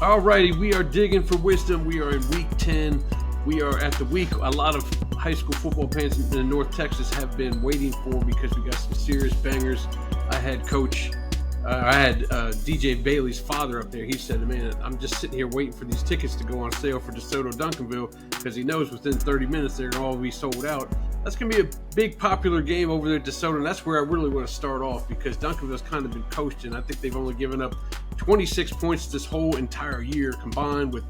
All righty, we are digging for wisdom. We are in week 10. We are at the week a lot of high school football fans in North Texas have been waiting for because we got some serious bangers. I had DJ Bailey's father up there. He said, man, I'm just sitting here waiting for these tickets to go on sale for DeSoto Duncanville because he knows within 30 minutes they're going to all be sold out. That's going to be a big popular game over there at DeSoto, and that's where I really want to start off because Duncanville's kind of been coasting. I think they've only given up 26 points this whole entire year combined with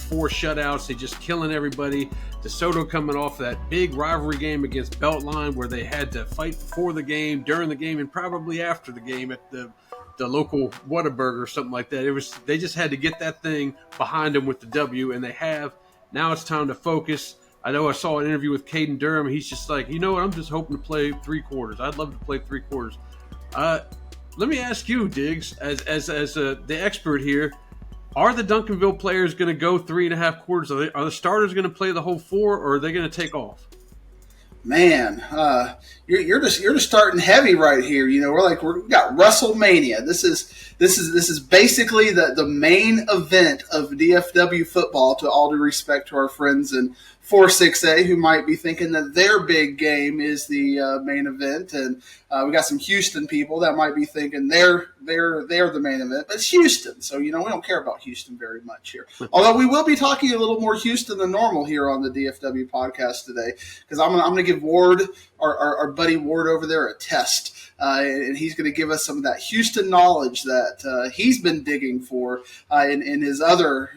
4 shutouts. They're just killing everybody. DeSoto coming off that big rivalry game against Beltline where they had to fight before the game, during the game, and probably after the game at the local Whataburger or something like that. They just had to get that thing behind them with the W, and they have. Now it's time to focus. I know I saw an interview with Caden Durham. He's just like, you know what? I'm just hoping to play 3 quarters. I'd love to play 3 quarters. Let me ask you, Diggs, as the expert here, are the Duncanville players going to go 3.5 quarters? Are the starters going to play the whole 4, or are they going to take off? Man, you're just starting heavy right here. You know, we got WrestleMania. This is basically the main event of DFW football. To all due respect to our friends in 4-6A who might be thinking that their big game is the main event, and we got some Houston people that might be thinking they're the main event. But it's Houston, so we don't care about Houston very much here. Although we will be talking a little more Houston than normal here on the DFW podcast today, because I'm gonna give Ward, our buddy Ward over there, a test. And he's going to give us some of that Houston knowledge that he's been digging for in his other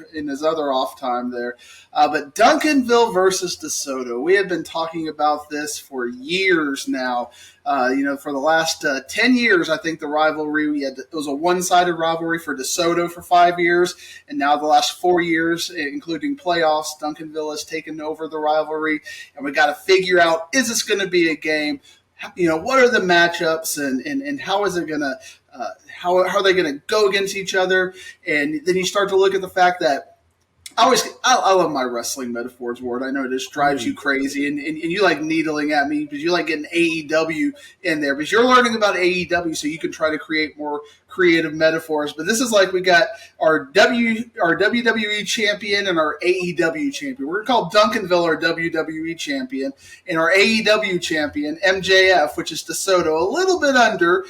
off time there. But Duncanville versus DeSoto, we have been talking about this for years now. For the last 10 years, I think the rivalry, it was a one-sided rivalry for DeSoto for 5 years, and now the last 4 years, including playoffs, Duncanville has taken over the rivalry, and we got to figure out, is this going to be a game? What are the matchups and how is it going to how are they going to go against each other? And then you start to look at the fact that I love my wrestling metaphors, Ward. I know it just drives you crazy, and you like needling at me because you like getting AEW in there because you're learning about AEW, so you can try to create more creative metaphors. But this is like we got our WWE champion and our AEW champion. We're going to call Duncanville our WWE champion, and our AEW champion, MJF, which is DeSoto, a little bit under,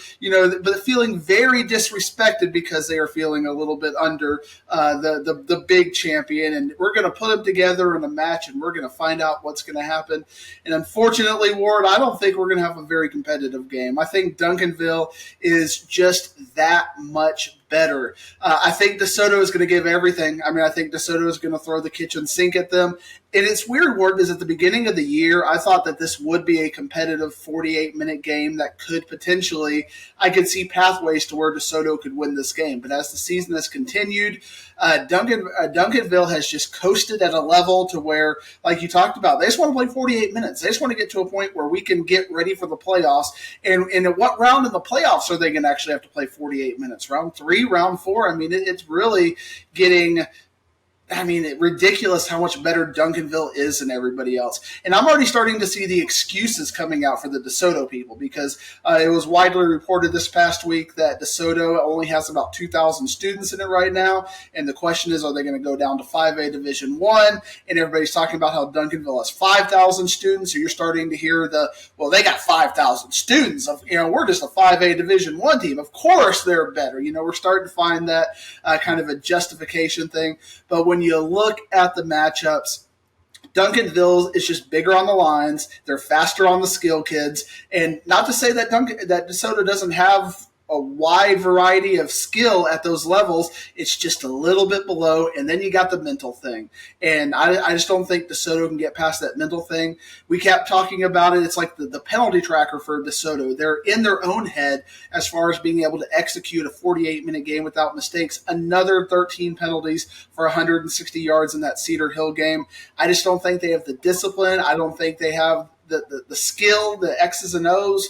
but feeling very disrespected because they are feeling a little bit under the big champion. And we're going to put them together in a match, and we're going to find out what's going to happen. And unfortunately, Ward, I don't think we're going to have a very competitive game. I think Duncanville is just that much better. I think DeSoto is going to give everything. I think DeSoto is going to throw the kitchen sink at them. And it's weird, Ward, because at the beginning of the year, I thought that this would be a competitive 48-minute game that could potentially, I could see pathways to where DeSoto could win this game. But as the season has continued, Duncanville has just coasted at a level to where, like you talked about, they just want to play 48 minutes. They just want to get to a point where we can get ready for the playoffs. And at what round in the playoffs are they going to actually have to play 48 minutes? Round 3, round 4? It's really getting ridiculous how much better Duncanville is than everybody else. And I'm already starting to see the excuses coming out for the DeSoto people because it was widely reported this past week that DeSoto only has about 2,000 students in it right now. And the question is, are they going to go down to 5A Division I? And everybody's talking about how Duncanville has 5,000 students. So you're starting to hear they got 5,000 students. We're just a 5A Division I team. Of course they're better. We're starting to find that kind of a justification thing. But when you look at the matchups, Duncanville is just bigger on the lines. They're faster on the skill kids. And not to say that DeSoto doesn't have a wide variety of skill at those levels. It's just a little bit below, and then you got the mental thing. And I just don't think DeSoto can get past that mental thing. We kept talking about it. It's like the penalty tracker for DeSoto. They're in their own head as far as being able to execute a 48-minute game without mistakes. Another 13 penalties for 160 yards in that Cedar Hill game. I just don't think they have the discipline. I don't think they have the skill, the X's and O's,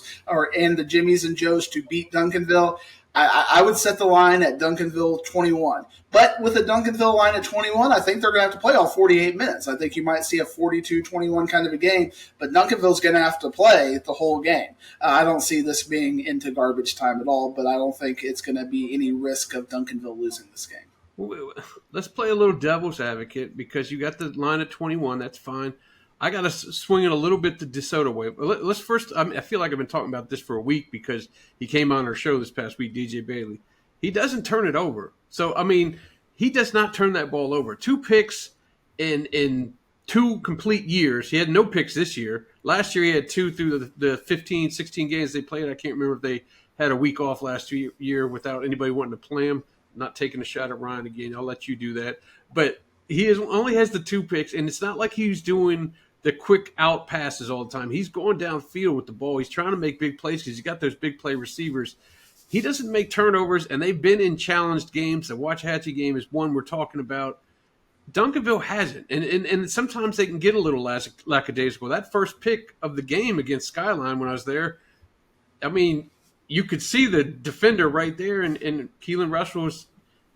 and the Jimmies and Joes to beat Duncanville. I would set the line at Duncanville 21. But with a Duncanville line at 21, I think they're going to have to play all 48 minutes. I think you might see a 42-21 kind of a game, but Duncanville's going to have to play the whole game. I don't see this being into garbage time at all, but I don't think it's going to be any risk of Duncanville losing this game. Let's play a little devil's advocate because you got the line at 21. That's fine. I got to swing it a little bit the DeSoto way. Let's first. I feel like I've been talking about this for a week because he came on our show this past week, DJ Bailey. He doesn't turn it over. So I mean, he does not turn that ball over. 2 picks in 2 complete years. He had no picks this year. Last year he had 2 through the 15, 16 games they played. I can't remember if they had a week off last year without anybody wanting to play him. Not taking a shot at Ryan again. I'll let you do that. But only has the 2 picks, and it's not like he's doing the quick out passes all the time. He's going downfield with the ball. He's trying to make big plays because he's got those big play receivers. He doesn't make turnovers, and they've been in challenged games. The Waxahachie game is one we're talking about. Duncanville hasn't, and sometimes they can get a little lackadaisical. That first pick of the game against Skyline when I was there, I mean, you could see the defender right there, and Keelan Russell was,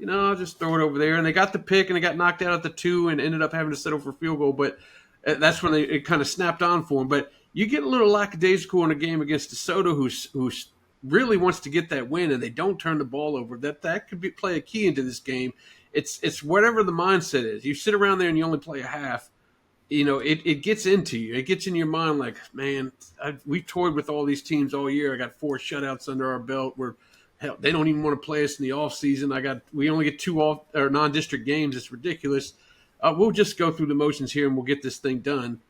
I'll just throw it over there. And they got the pick, and they got knocked out at the 2 and ended up having to settle for a field goal. But that's when it kind of snapped on for them. But you get a little lackadaisical in a game against DeSoto who's really wants to get that win, and they don't turn the ball over. That could play a key into this game. It's whatever the mindset is. You sit around there and you only play a half. It gets into you. It gets in your mind like, man, we've toyed with all these teams all year. I got 4 shutouts under our belt. Hell, they don't even want to play us in the off season. We only get 2 non-district games. It's ridiculous. We'll just go through the motions here and we'll get this thing done.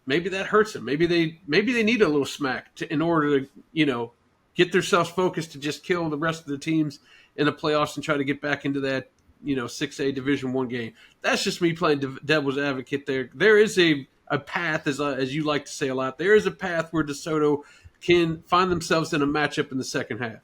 Maybe that hurts them. Maybe they need a little smack in order to get themselves focused to just kill the rest of the teams in the playoffs and try to get back into that 6A Division I game. That's just me playing devil's advocate there. There is a path, as you like to say a lot, there is a path where DeSoto can find themselves in a matchup in the second half.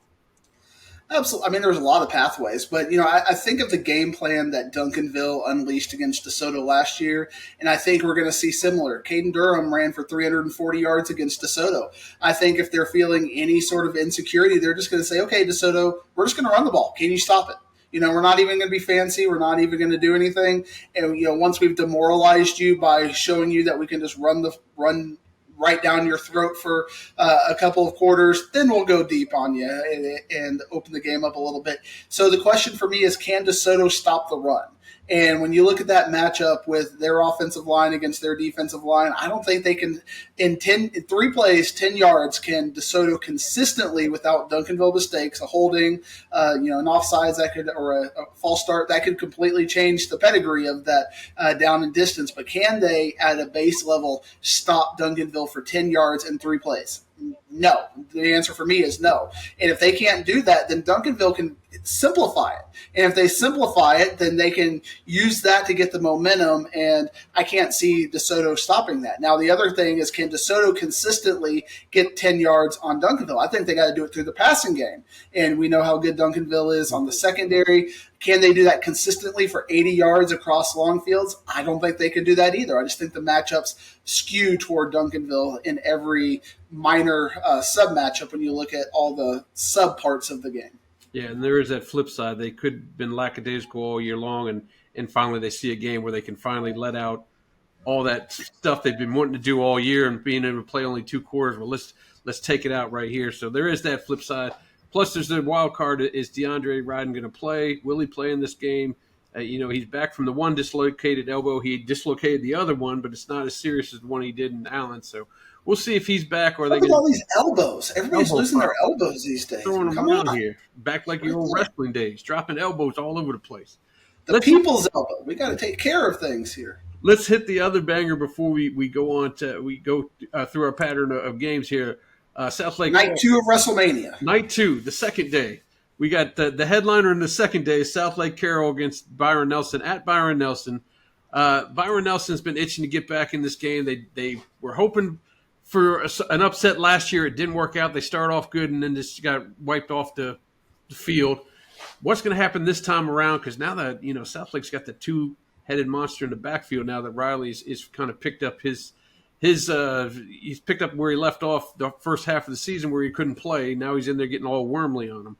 Absolutely. I mean, there's a lot of pathways, but, I think of the game plan that Duncanville unleashed against DeSoto last year, and I think we're going to see similar. Caden Durham ran for 340 yards against DeSoto. I think if they're feeling any sort of insecurity, they're just going to say, okay, DeSoto, we're just going to run the ball. Can you stop it? We're not even going to be fancy. We're not even going to do anything. And, once we've demoralized you by showing you that we can just run right down your throat for a couple of quarters, then we'll go deep on you and open the game up a little bit. So the question for me is, can DeSoto stop the run? And when you look at that matchup with their offensive line against their defensive line, I don't think they can, in 3 plays, 10 yards, can DeSoto consistently, without Duncanville mistakes, a holding, an offsides or a false start, that could completely change the pedigree of that down and distance. But can they, at a base level, stop Duncanville for 10 yards in 3 plays? No. The answer for me is no. And if they can't do that, then Duncanville can simplify it. And if they simplify it, then they can use that to get the momentum, and I can't see DeSoto stopping that. Now, the other thing is, can DeSoto consistently get 10 yards on Duncanville? I think they got to do it through the passing game, and we know how good Duncanville is on the secondary. Can they do that consistently for 80 yards across long fields? I don't think they can do that either. I just think the matchups skew toward Duncanville in every minor sub-matchup when you look at all the sub-parts of the game. Yeah, and there is that flip side. They could have been lackadaisical all year long, and finally they see a game where they can finally let out all that stuff they've been wanting to do all year and being able to play only 2 quarters. Well, let's take it out right here. So there is that flip side. Plus, there's the wild card. Is DeAndre Ryden going to play? Will he play in this game? He's back from the one dislocated elbow. He dislocated the other one, but it's not as serious as the one he did in Allen. So we'll see if he's back. Or look at all these elbows. Everybody's losing their elbows these days. Throwing them around here. Back like your old wrestling days. Dropping elbows all over the place. People's elbow. We got to take care of things here. Let's hit the other banger before we go on to through our pattern of games here. Southlake Night 2 of WrestleMania. Night 2, the second day. We got the headliner in the second day, Southlake Carroll against Byron Nelson at Byron Nelson. Byron Nelson's been itching to get back in this game. They were hoping for an upset last year. It didn't work out. They started off good and then just got wiped off the field. What's going to happen this time around? Because now that Southlake's got the 2-headed monster in the backfield. Now that Riley's is kind of picked up he's picked up where he left off the first half of the season where he couldn't play. Now he's in there getting all Wormley on him.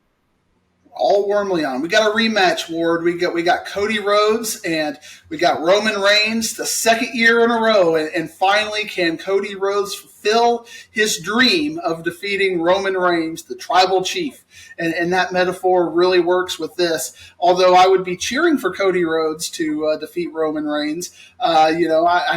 All Wormley on. We got a rematch, Ward. We got Cody Rhodes and we got Roman Reigns, the second year in a row, and finally can Cody Rhodes fulfill his dream of defeating Roman Reigns, the tribal chief. And that metaphor really works with this. Although I would be cheering for Cody Rhodes to defeat Roman Reigns. I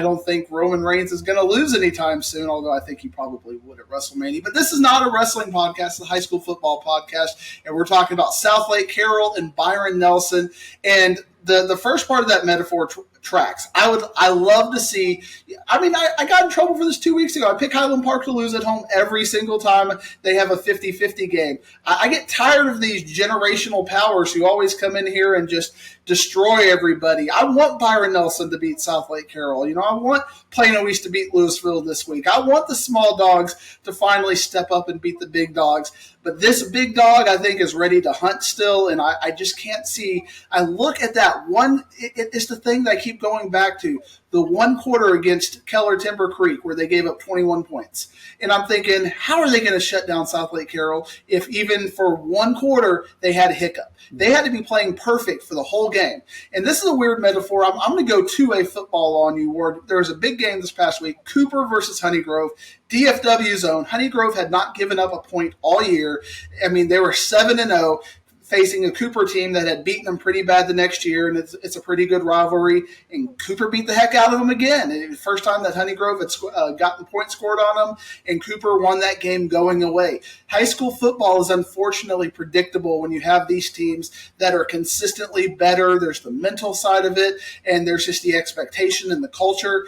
don't think Roman Reigns is going to lose anytime soon, although I think he probably would at WrestleMania. But this is not a wrestling podcast, it's a high school football podcast, and we're talking about Southlake Carroll and Byron Nelson. And the first part of that metaphor tracks. I love to see. I mean, I got in trouble for this 2 weeks ago. I pick Highland Park to lose at home every single time they have a 50-50 game. I get tired of these generational powers who always come in here and just destroy everybody. I want Byron Nelson to beat Southlake Carroll. I want Plano East to beat Louisville this week. I want the small dogs to finally step up and beat the big dogs. But this big dog, I think, is ready to hunt still, and I just can't see. I look at that one. It's the thing that I keep going back to, the one quarter against Keller Timber Creek where they gave up 21 points. And I'm thinking, how are they going to shut down Southlake Carroll if even for one quarter they had a hiccup? They had to be playing perfect for the whole game. And this is a weird metaphor. I'm going to go 2A football on you, Ward. There was a big game this past week, Cooper versus Honeygrove. DFW zone. Honeygrove had not given up a point all year. I mean, they were 7-0. Facing a Cooper team that had beaten them pretty bad the next year, and it's a pretty good rivalry. And Cooper beat the heck out of them again. It was the first time that Honeygrove had gotten points scored on them, and Cooper won that game going away. High school football is unfortunately predictable when you have these teams that are consistently better. There's the mental side of it, and there's just the expectation and the culture.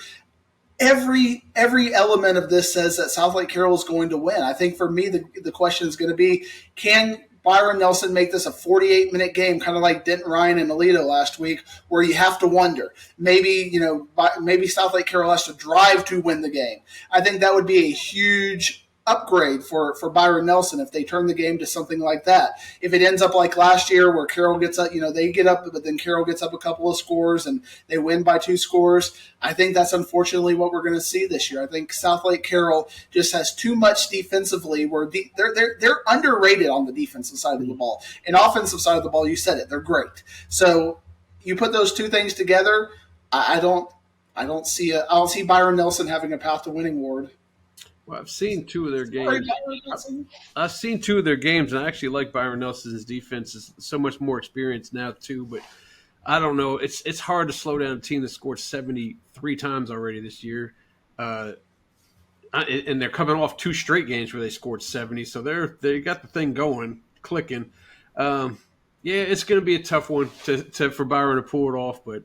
Every element of this says that Southlake Carroll is going to win. I think for me, the question is going to be, can Byron Nelson make this a 48-minute game, kind of like Denton Ryan and Alito last week, where you have to wonder. Maybe Southlake Carroll has to drive to win the game. I think that would be a huge upgrade for Byron Nelson if they turn the game to something like that. If it ends up like last year where Carroll gets up, they get up, but then Carroll gets up a couple of scores and they win by 2 scores, I think that's unfortunately what we're going to see this year. I think Southlake Carroll just has too much defensively where they're underrated on the defensive side of the ball. And offensive side of the ball, you said it, they're great. So you put those two things together, I don't see Byron Nelson having a path to winning, Ward. Well, I've seen 2 of their games. I've seen 2 of their games, and I actually like Byron Nelson's defense. Is so much more experienced now too. But I don't know. It's hard to slow down a team that scored 73 times already this year, and they're coming off 2 straight games where they scored 70. So they got the thing going, clicking. Yeah, it's going to be a tough one for Byron to pull it off, but.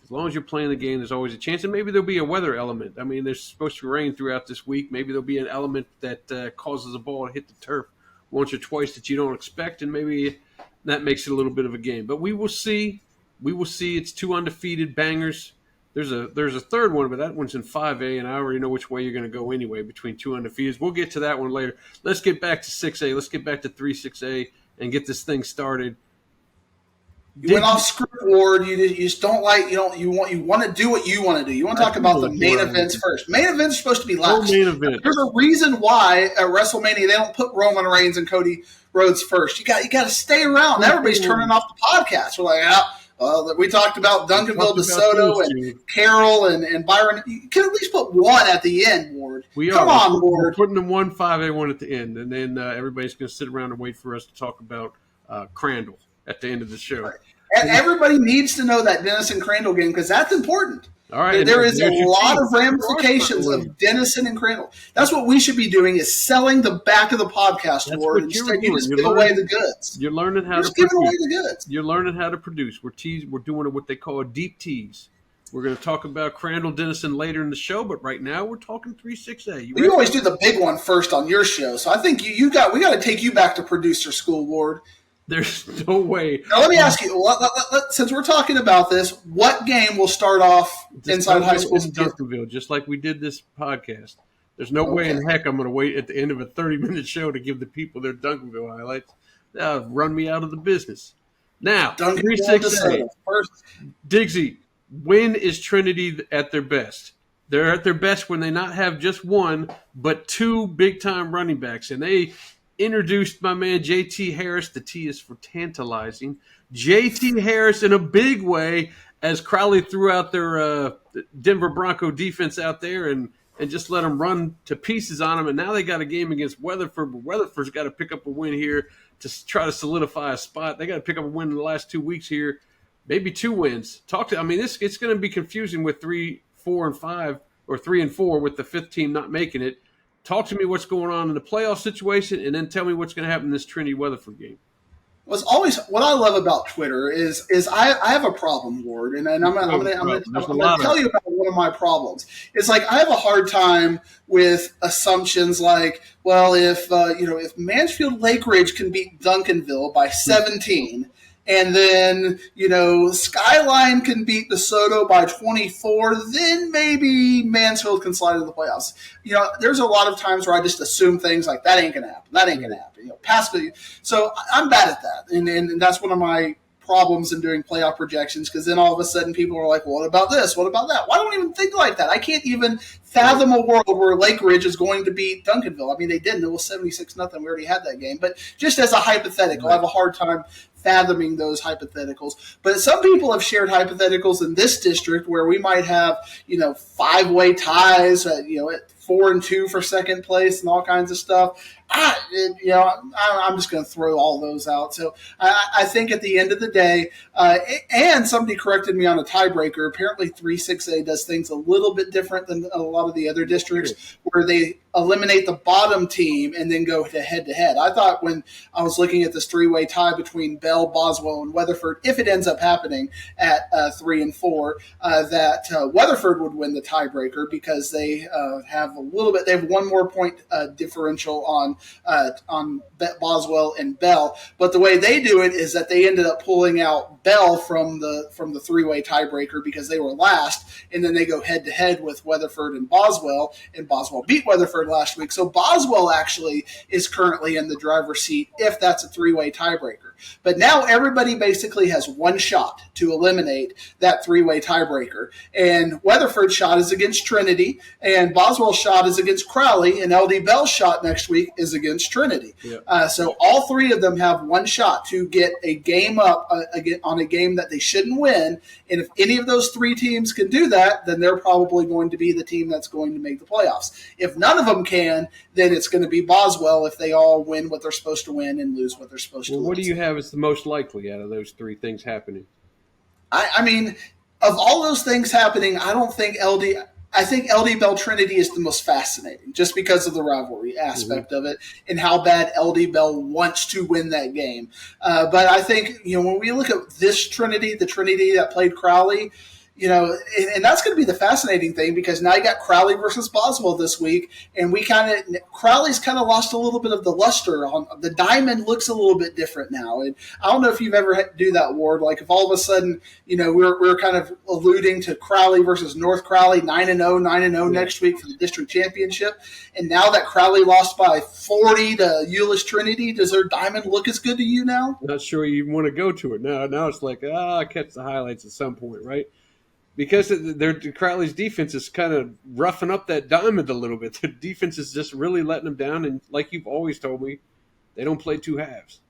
As long as you're playing the game, there's always a chance. And maybe there'll be a weather element. I mean, there's supposed to rain throughout this week. Maybe there'll be an element that causes a ball to hit the turf once or twice that you don't expect, and maybe that makes it a little bit of a game. But we will see. We will see. It's 2 undefeated bangers. There's a third one, but that one's in 5A, and I already know which way you're going to go anyway between 2 undefeateds. We'll get to that one later. Let's get back to 6A. Let's get back to 3-6A and get this thing started. You went off script, Ward. You just don't like. You want to do what you want to do. You want to talk about the main events first. Main events are supposed to be last. Main event. There's a reason why at WrestleMania they don't put Roman Reigns and Cody Rhodes first. You got to stay around. Everybody's turning off the podcast. We're like, we talked about Duncanville, DeSoto, and Carroll and Byron. You can at least put one at the end, Ward. Come on, Ward. We're putting them 5A, one at the end, and then everybody's going to sit around and wait for us to talk about Crandall at the end of the show. Right. And everybody needs to know that Denison Crandall game because that's important. All right. There is a lot of ramifications of Denison and Crandall. That's what we should be doing is selling the back of the podcast, Ward. Instead, you just give away the goods. You're learning how to give away the goods. You're learning how to produce. We're doing what they call a deep tease. We're going to talk about Crandall Denison later in the show, but right now we're talking 3-6A. You always do the big one first on your show, so I think we got to take you back to producer school, Ward. There's no way. Now, let me ask you, since we're talking about this, what game will start off inside high school? Duncanville, just like we did this podcast. There's no way in heck I'm going to wait at the end of a 30-minute show to give the people their Duncanville highlights. Run me out of the business. Now, 3-6A. Diggsy, when is Trinity at their best? They're at their best when they not have just one, but 2 big-time running backs, and they introduced my man J.T. Harris. The T is for tantalizing. J.T. Harris in a big way as Crowley threw out their Denver Bronco defense out there, and and just let them run to pieces on them. And now they got a game against Weatherford, but Weatherford's got to pick up a win here to try to solidify a spot. They got to pick up a win in the last 2 weeks here, maybe 2 wins. It's going to be confusing with 3, 4, and 5, or 3 and 4 with the 5th team not making it. Talk to me what's going on in the playoff situation, and then tell me what's going to happen in this Trinity Weatherford game. Was always what I love about Twitter is I have a problem, Ward, and I'm going to tell you about one of my problems. It's like I have a hard time with assumptions like, well, if Mansfield Lake Ridge can beat Duncanville by 17. And then, Skyline can beat DeSoto by 24, then maybe Mansfield can slide into the playoffs. There's a lot of times where I just assume things like that ain't going to happen. That ain't going to happen. So I'm bad at that. And that's one of my problems in doing playoff projections, because then all of a sudden people are like, well, what about this? What about that? Why don't I even think like that? I can't even fathom a world where Lake Ridge is going to beat Duncanville. I mean, they didn't. It was 76-0. We already had that game. But just as a hypothetical, I have a hhard time fathoming those hypotheticals. But some people have shared hypotheticals in this district where we might have, 5-way ties, at 4 and 2 for second place and all kinds of stuff. I'm just going to throw all those out. So I think at the end of the day, and somebody corrected me on a tiebreaker. Apparently 3-6A does things a little bit different than a lot of the other districts, where they eliminate the bottom team and then go to head-to-head. I thought when I was looking at this 3-way tie between Bell, Boswell, and Weatherford, if it ends up happening at 3 and 4, that Weatherford would win the tiebreaker because they have one more point differential on Boswell and Bell. But the way they do it is that they ended up pulling out Bell from the 3-way tiebreaker because they were last, and then they go head-to-head with Weatherford and Boswell beat Weatherford last week. So Boswell actually is currently in the driver's seat if that's a 3-way tiebreaker. But now everybody basically has one shot to eliminate that 3-way tiebreaker. And Weatherford's shot is against Trinity, and Boswell's shot is against Crowley, and LD Bell's shot next week is against Trinity. Yep. So all three of them have one shot to get a game up on a game that they shouldn't win. And if any of those three teams can do that, then they're probably going to be the team that's going to make the playoffs. If none of them can, then it's going to be Boswell if they all win what they're supposed to win and lose what they're supposed to lose. What do you have as the most likely out of those three things happening? I mean, of all those things happening, I think LD Bell Trinity is the most fascinating just because of the rivalry aspect of it and how bad LD Bell wants to win that game. But I think, when we look at this Trinity, the Trinity that played Crowley, and that's going to be the fascinating thing, because now you got Crowley versus Boswell this week, and Crowley's kind of lost a little bit of the luster on the diamond. Looks a little bit different now, and I don't know if you've ever had to do that, Ward. Like if all of a sudden, we're kind of alluding to Crowley versus North Crowley 9-0 next week for the district championship, and now that Crowley lost by 40 to Euless Trinity, does their diamond look as good to you now? Not sure you even want to go to it now. Now it's like catch the highlights at some point, right? Because Crowley's defense is kind of roughing up that diamond a little bit. The defense is just really letting them down. And like you've always told me, they don't play two halves.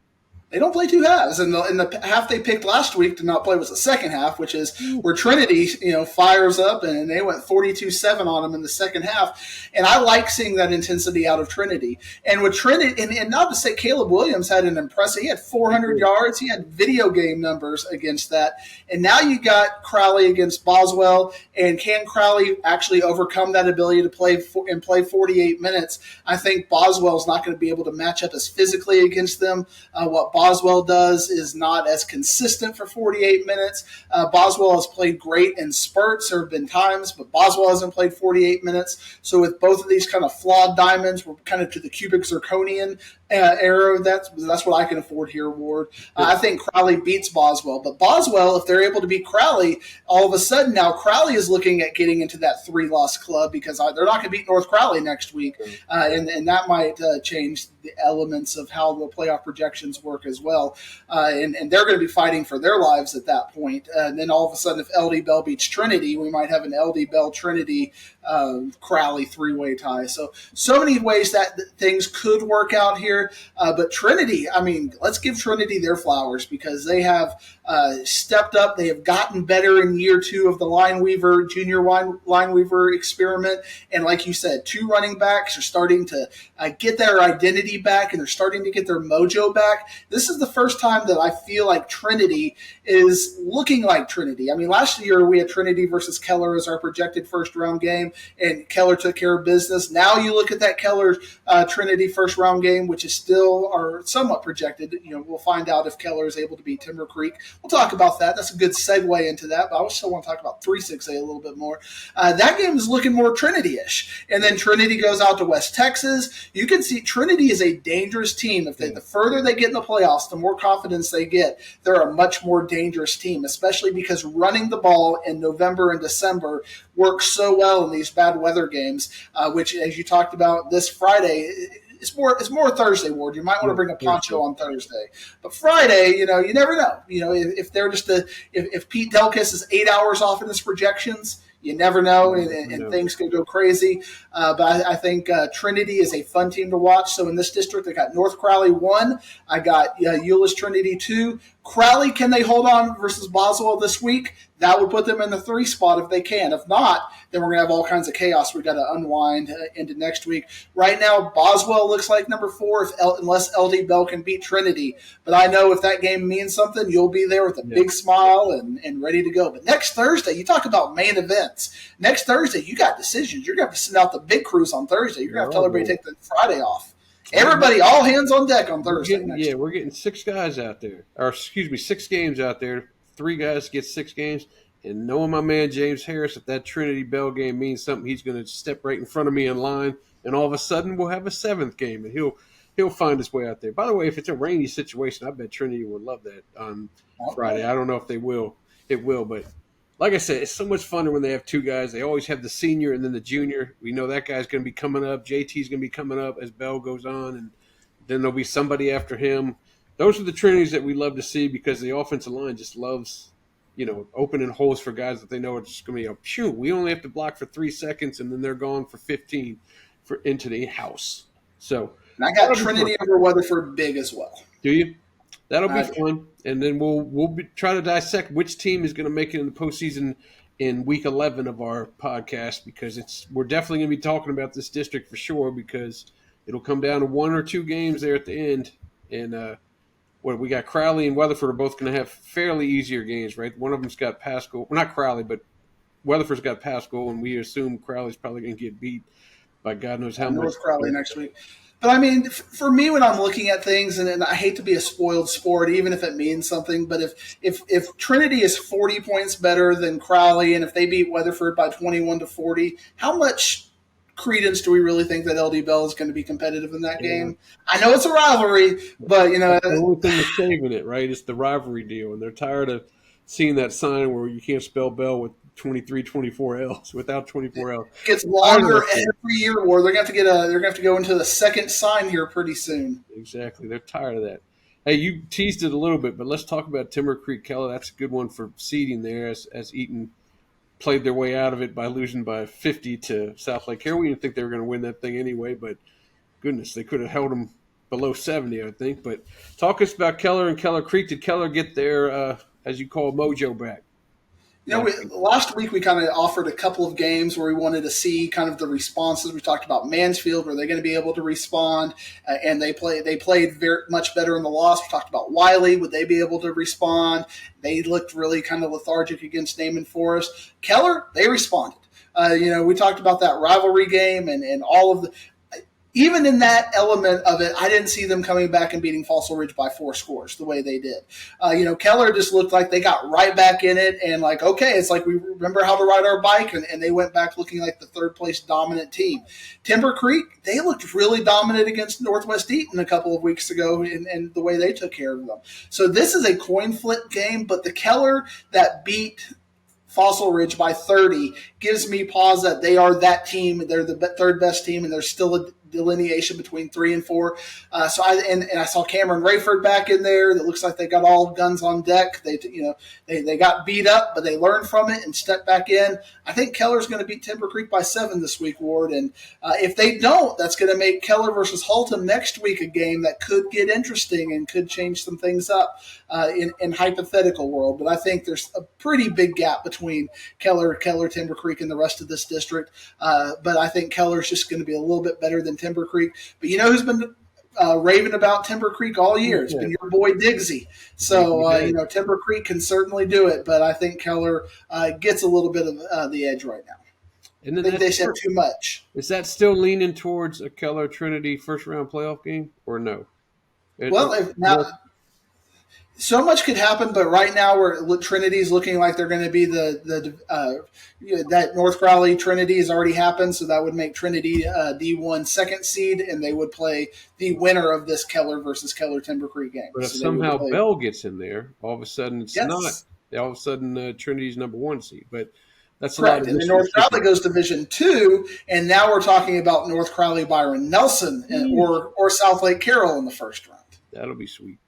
They don't play two halves, and the half they picked last week to not play was the second half, which is where Trinity, fires up, and they went 42-7 on them in the second half. And I like seeing that intensity out of Trinity. And with Trinity, and not to say Caleb Williams had an impressive, he had 400 yards, he had video game numbers against that. And now you got Crowley against Boswell, and can Crowley actually overcome that ability to play 48 minutes? I think Boswell's not going to be able to match up as physically against them. What Boswell does is not as consistent for 48 minutes. Boswell has played great in spurts. There have been times, but Boswell hasn't played 48 minutes. So with both of these kind of flawed diamonds, we're kind of to the cubic zirconian arrow. That's what I can afford here, Ward. I think Crowley beats Boswell. But Boswell, if they're able to beat Crowley, all of a sudden now Crowley is looking at getting into that 3-loss club, because they're not going to beat North Crowley next week. And that might change the elements of how the playoff projections work as well. And they're going to be fighting for their lives at that point. And then all of a sudden, if LD Bell beats Trinity, we might have an LD Bell Trinity Crowley 3-way tie. So many ways that things could work out here. there. But Trinity, I mean, let's give Trinity their flowers because they have stepped up. They have gotten better in year 2 of the junior line weaver experiment. And like you said, 2 running backs are starting to get their identity back, and they're starting to get their mojo back. This is the first time that I feel like Trinity is looking like Trinity. I mean, last year we had Trinity versus Keller as our projected first-round game, and Keller took care of business. Now you look at that Keller Trinity first-round game, which is still are somewhat projected. You know, we'll find out if Keller is able to beat Timber Creek. We'll talk about that. That's a good segue into that, but I still want to talk about 3-6A a little bit more. That game is looking more Trinity-ish. And then Trinity goes out to West Texas. You can see Trinity is a dangerous team. The further they get in the playoffs, the more confidence they get. They're a much more dangerous team, especially because running the ball in November and December works so well in these bad weather games, which, as you talked about this Friday, it's more Thursday, Ward. You might want to bring a poncho on Thursday, but Friday, you know, you never know. You know, if they're if Pete Delkus is 8 hours off in his projections, you never know, and things can go crazy. But I think Trinity is a fun team to watch. So in this district, I got North Crowley 1. I got Euless Trinity 2. Crowley, can they hold on versus Boswell this week? That would put them in the 3 spot if they can. If not, then we're going to have all kinds of chaos. We've got to unwind into next week. Right now, Boswell looks like number 4 unless LD Bell can beat Trinity. But I know if that game means something, you'll be there with a big smile and ready to go. But next Thursday, you talk about main events. Next Thursday, you got decisions. You're going to have to send out the big crews on Thursday. You're going to have to tell everybody to take the Friday off. Everybody, all hands on deck on Thursday. We're getting 6 guys out there. Or, 6 games out there. 3 guys get 6 games. And knowing my man James Harris, if that Trinity Bell game means something, he's going to step right in front of me in line. And all of a sudden, we'll have a 7th game. And he'll find his way out there. By the way, if it's a rainy situation, I bet Trinity would love that on Friday. I don't know if they will. It will, but like I said, it's so much funner when they have 2 guys. They always have the senior and then the junior. We know that guy's going to be coming up. JT's going to be coming up as Bell goes on, and then there'll be somebody after him. Those are the Trinities that we love to see because the offensive line just loves, opening holes for guys that they know are just going to be we only have to block for 3 seconds, and then they're gone for 15 into the house. So, and I got Trinity over Weatherford big as well. Do you? That'll be fun, and then we'll try to dissect which team is going to make it in the postseason in week 11 of our podcast because we're definitely going to be talking about this district for sure because it'll come down to 1 or 2 games there at the end, and we got Crowley and Weatherford are both going to have fairly easier games, right? One of them's got Pascal, well, not Crowley, but Weatherford's got Pascal, and we assume Crowley's probably going to get beat by God knows how much. North Crowley next week. But, I mean, for me, when I'm looking at things, and I hate to be a spoiled sport, even if it means something, but if Trinity is 40 points better than Crowley, and if they beat Weatherford by 21-40, how much credence do we really think that LD Bell is going to be competitive in that game? I know it's a rivalry, but, the only thing that's saving it, right, is the rivalry deal, and they're tired of seeing that sign where you can't spell Bell with 24 L's without 24 L's. It gets longer every year, War. They're going to have to go into the second sign here pretty soon. Exactly. They're tired of that. Hey, you teased it a little bit, but let's talk about Timber Creek Keller. That's a good one for seeding there as Eaton played their way out of it by losing by 50 to Southlake Carroll. We didn't think they were going to win that thing anyway, but goodness, they could have held them below 70, I think. But talk us about Keller and Keller Creek. Did Keller get their, as you call, mojo back? Last week we kind of offered a couple of games where we wanted to see kind of the responses. We talked about Mansfield. Were they going to be able to respond? And they played very much better in the loss. We talked about Wiley. Would they be able to respond? They looked really kind of lethargic against Naaman Forest. Keller, they responded. We talked about that rivalry game and all of the – even in that element of it, I didn't see them coming back and beating Fossil Ridge by 4 scores the way they did. Keller just looked like they got right back in it and like, okay, it's like we remember how to ride our bike, and they went back looking like the third-place dominant team. Timber Creek, they looked really dominant against Northwest Eaton a couple of weeks ago and the way they took care of them. So this is a coin flip game, but the Keller that beat Fossil Ridge by 30 gives me pause that they are that team. They're the third best team, and there's still a delineation between 3 and 4. I saw Cameron Rayford back in there. That looks like they got all guns on deck. They got beat up, but they learned from it and stepped back in. I think Keller's going to beat Timber Creek by 7 this week, Ward. And if they don't, that's going to make Keller versus Haltom next week a game that could get interesting and could change some things up in hypothetical world. But I think there's a pretty big gap between Keller, Timber Creek, and the rest of this district. But I think Keller's just going to be a little bit better than Timber Creek. But you know who's been raving about Timber Creek all year? It's been your boy Diggsy. So, Timber Creek can certainly do it, but I think Keller gets a little bit of the edge right now. And then I think they said too much. Is that still leaning towards a Keller Trinity first-round playoff game, or no? So much could happen, but right now Trinity's looking like they're going to be that North Crowley Trinity has already happened, so that would make Trinity D1 second seed, and they would play the winner of this Keller versus Keller Timber Creek game. But if somehow Bell gets in there, all of a sudden it's not. All of a sudden Trinity's number 1 seed, but that's correct. And then North Crowley goes Division 2, and now we're talking about North Crowley Byron Nelson or Southlake Carroll in the first round. That'll be sweet.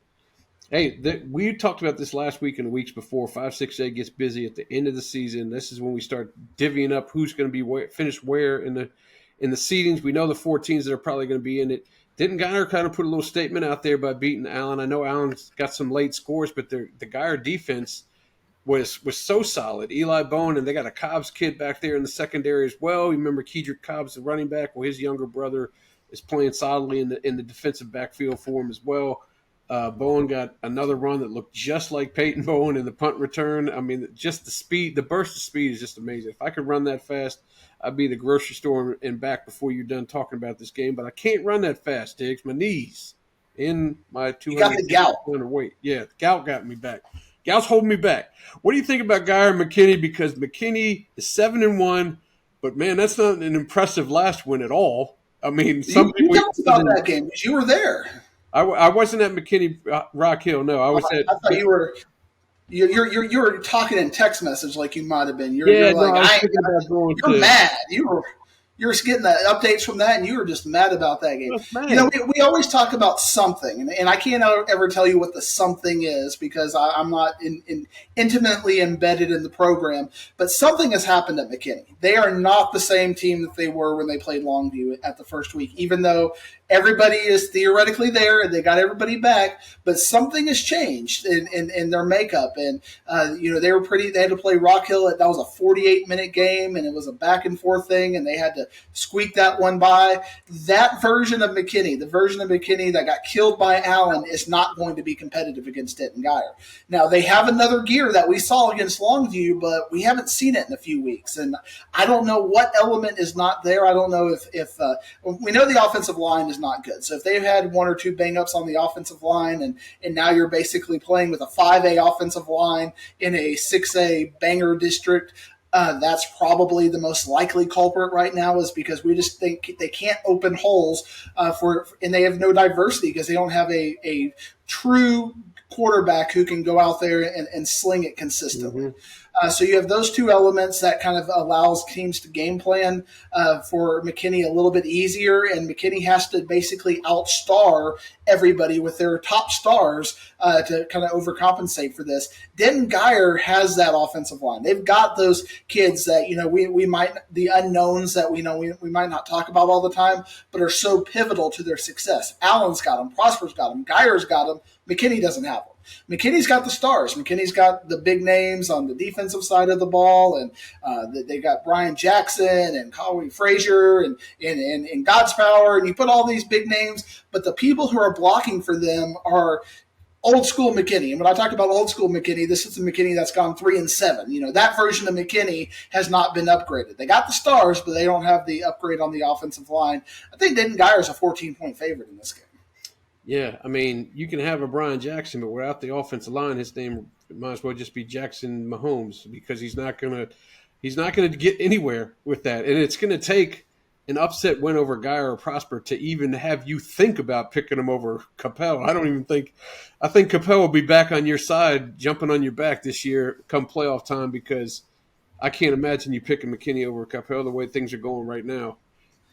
Hey, we talked about this last week and the weeks before. 5-6A gets busy at the end of the season. This is when we start divvying up who's going to be finished where in the seedings. We know the 4 teams that are probably going to be in it. Didn't Geyer kind of put a little statement out there by beating Allen? I know Allen's got some late scores, but the Geyer defense was so solid. Eli Bone, and they got a Cobbs kid back there in the secondary as well. You remember Kedrick Cobbs, the running back? Well, his younger brother is playing solidly in the defensive backfield for him as well. Bowen got another run that looked just like Peyton Bowen in the punt return. I mean, just the speed, the burst of speed is just amazing. If I could run that fast, I'd be at the grocery store and back before you're done talking about this game. But I can't run that fast, Diggs. My knees in my 200 weight. Yeah, the gout got me back. Gout's holding me back. What do you think about Geyer and McKinney? Because McKinney is 7-1, but man, that's not an impressive last win at all. I mean, some people tell us about that game because you were there. I wasn't at McKinney Rock Hill. No, I was at. I thought you were. You were talking in text message like you might have been. You're mad. You're getting the updates from that, and you were just mad about that game. We always talk about something, and I can't ever tell you what the something is because I'm not intimately embedded in the program. But something has happened at McKinney. They are not the same team that they were when they played Longview at the first week, even though everybody is theoretically there and they got everybody back, but something has changed in their makeup. And, they had to play Rock Hill. That was a 48-minute game, and it was a back and forth thing, and they had to squeak that one by. That version of McKinney, the version of McKinney that got killed by Allen, is not going to be competitive against Denton Geyer. Now, they have another gear that we saw against Longview, but we haven't seen it in a few weeks. And I don't know what element is not there. I don't know if we know the offensive line is not good. So if they've had 1 or 2 bang-ups on the offensive line and now you're basically playing with a 5A offensive line in a 6A banger district, that's probably the most likely culprit right now is because we just think they can't open holes and they have no diversity because they don't have a true quarterback who can go out there and sling it consistently. Mm-hmm. So you have those 2 elements that kind of allows teams to game plan for McKinney a little bit easier, and McKinney has to basically outstar everybody with their top stars to kind of overcompensate for this. Denton Geyer has that offensive line. They've got those kids that, we might, the unknowns that we might not talk about all the time, but are so pivotal to their success. Allen's got them, Prosper's got them, Geyer's got them, McKinney doesn't have them. McKinney's got the stars. McKinney's got the big names on the defensive side of the ball, and they got Brian Jackson and Colby Frazier and God's Power, and you put all these big names, but the people who are blocking for them are old school McKinney. And when I talk about old school McKinney, this is the McKinney that's gone 3-7. That version of McKinney has not been upgraded. They got the stars, but they don't have the upgrade on the offensive line. I think Denton Geyer is a 14-point favorite in this game. Yeah, I mean, you can have a Brian Jackson, but without the offensive line, his name might as well just be Jackson Mahomes because he's not gonna get anywhere with that, and it's gonna take an upset win over Geyer or Prosper to even have you think about picking him over Capel. I think Capel will be back on your side, jumping on your back this year come playoff time because I can't imagine you picking McKinney over Capel the way things are going right now.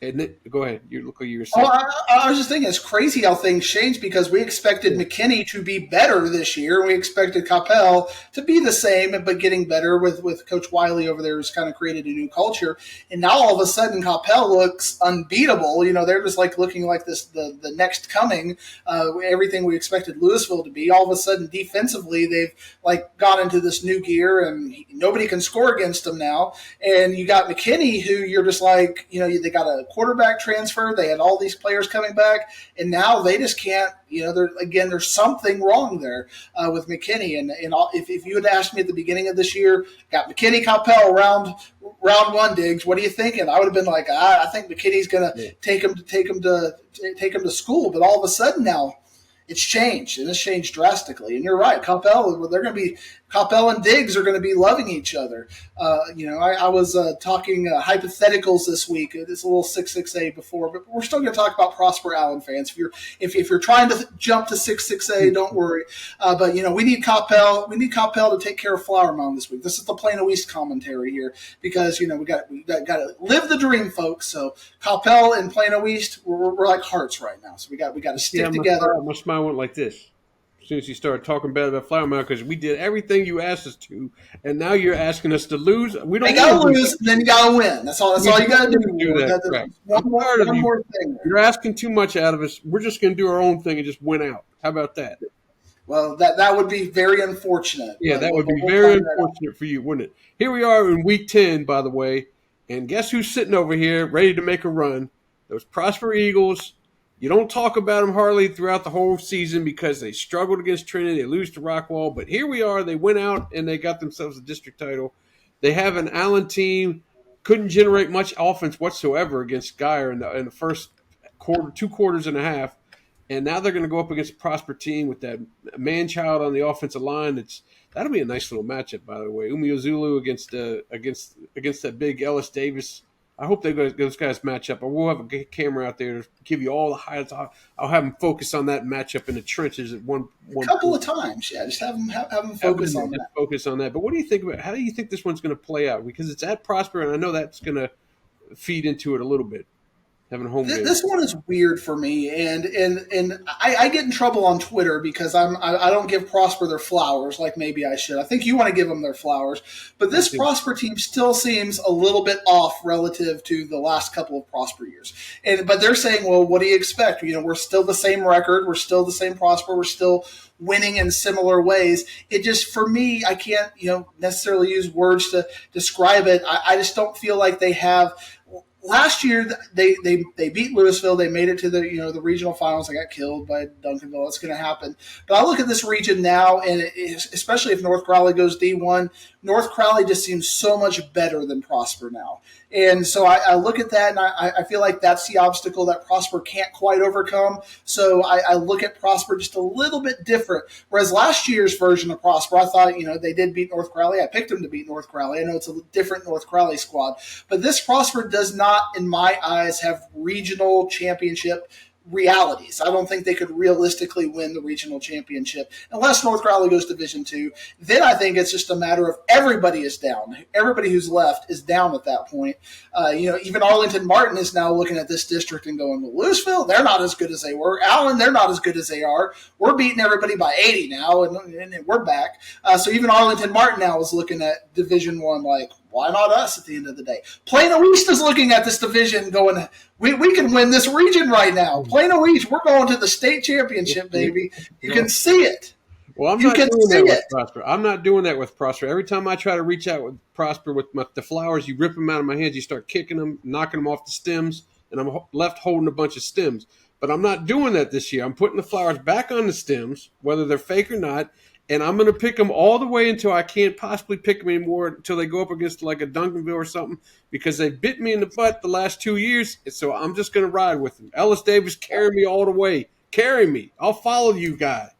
And go ahead. You look like you were Oh, saying. I was just thinking it's crazy how things change because we expected McKinney to be better this year. We expected Capel to be the same, but getting better with Coach Wiley over there who's kind of created a new culture. And now all of a sudden Capel looks unbeatable. They're just like looking like the next coming. Everything we expected Louisville to be. All of a sudden defensively they've like got into this new gear and nobody can score against them now. And you got McKinney who you're just like, they got a quarterback transfer. They had all these players coming back, and now they just can't. There's something wrong there with McKinney. And if you had asked me at the beginning of this year, got McKinney Capel round one, Diggs, what are you thinking? I would have been like, I think McKinney's going to take him to school. But all of a sudden now, it's changed, and it's changed drastically. And you're right, Capel and Diggs are going to be loving each other. I was talking hypotheticals this week. It's a little 6-6A before, but we're still going to talk about Prosper Allen fans. If you're trying to jump to 6-6A, don't worry. But we need Capel. We need Capel to take care of Flower Mound this week. This is the Plano East commentary here because we got to live the dream, folks. So Capel and Plano East, we're like hearts right now. So we got to stick together. My smile went like this as soon as you started talking bad about Flower Mound because we did everything you asked us to, and now you're asking us to lose. We don't. You gotta lose, then you gotta win. That's all you gotta do. That. One more thing. You're asking too much out of us. We're just gonna do our own thing and just win out. How about that? Well, that would be very unfortunate. Yeah, that would be very unfortunate for you, wouldn't it? Here we are in week 10, by the way, and guess who's sitting over here ready to make a run? Those Prosper Eagles. You don't talk about them hardly throughout the whole season because they struggled against Trinity. They lose to Rockwall. But here we are. They went out and they got themselves a district title. They have an Allen team. Couldn't generate much offense whatsoever against Geyer in the first quarter, 2 quarters and a half. And now they're going to go up against a Prosper team with that man-child on the offensive line. That'll be a nice little matchup, by the way. Umeozulu against that big Ellis Davis. I hope those guys match up. We'll have a camera out there to give you all the highlights. I'll have them focus on that matchup in the trenches at one couple of times. Yeah, just have them focus on that. Focus on that. But what do you think about? How do you think this one's going to play out? Because it's at Prosper, and I know that's going to feed into it a little bit. Having a home game. This one is weird for me, and I get in trouble on Twitter because I don't give Prosper their flowers like maybe I should. I think you want to give them their flowers, but this Prosper team still seems a little bit off relative to the last couple of Prosper years. But they're saying, well, what do you expect? We're still the same record, we're still the same Prosper, we're still winning in similar ways. It just, for me, I can't necessarily use words to describe it. I just don't feel like they have. Last year, they beat Louisville. They made it to the regional finals. They got killed by Duncanville. That's going to happen. But I look at this region now, and especially if North Crowley goes D1, North Crowley just seems so much better than Prosper now. And so I look at that, and I feel like that's the obstacle that Prosper can't quite overcome. So I look at Prosper just a little bit different. Whereas last year's version of Prosper, I thought, they did beat North Crowley. I picked them to beat North Crowley. I know it's a different North Crowley squad. But this Prosper does not, in my eyes, have regional championship realities. I don't think they could realistically win the regional championship unless North Crowley goes Division II. Then I think it's just a matter of everybody is down. Everybody who's left is down at that point. Even Arlington Martin is now looking at this district and going, well, Louisville, they're not as good as they were. Allen, they're not as good as they are. We're beating everybody by 80 now, and we're back. So even Arlington Martin now is looking at Division I like, why not us at the end of the day? Plano East is looking at this division going, we can win this region right now. Plano East, we're going to the state championship, baby. You can see it. Well, I'm not doing that with Prosper. I'm not doing that with Prosper. Every time I try to reach out with Prosper with the flowers, you rip them out of my hands, you start kicking them, knocking them off the stems, and I'm left holding a bunch of stems. But I'm not doing that this year. I'm putting the flowers back on the stems, whether they're fake or not, and I'm going to pick them all the way until I can't possibly pick them anymore until they go up against like a Duncanville or something because they bit me in the butt the last 2 years. So I'm just going to ride with them. Ellis Davis, carry me all the way. Carry me. I'll follow you, guy.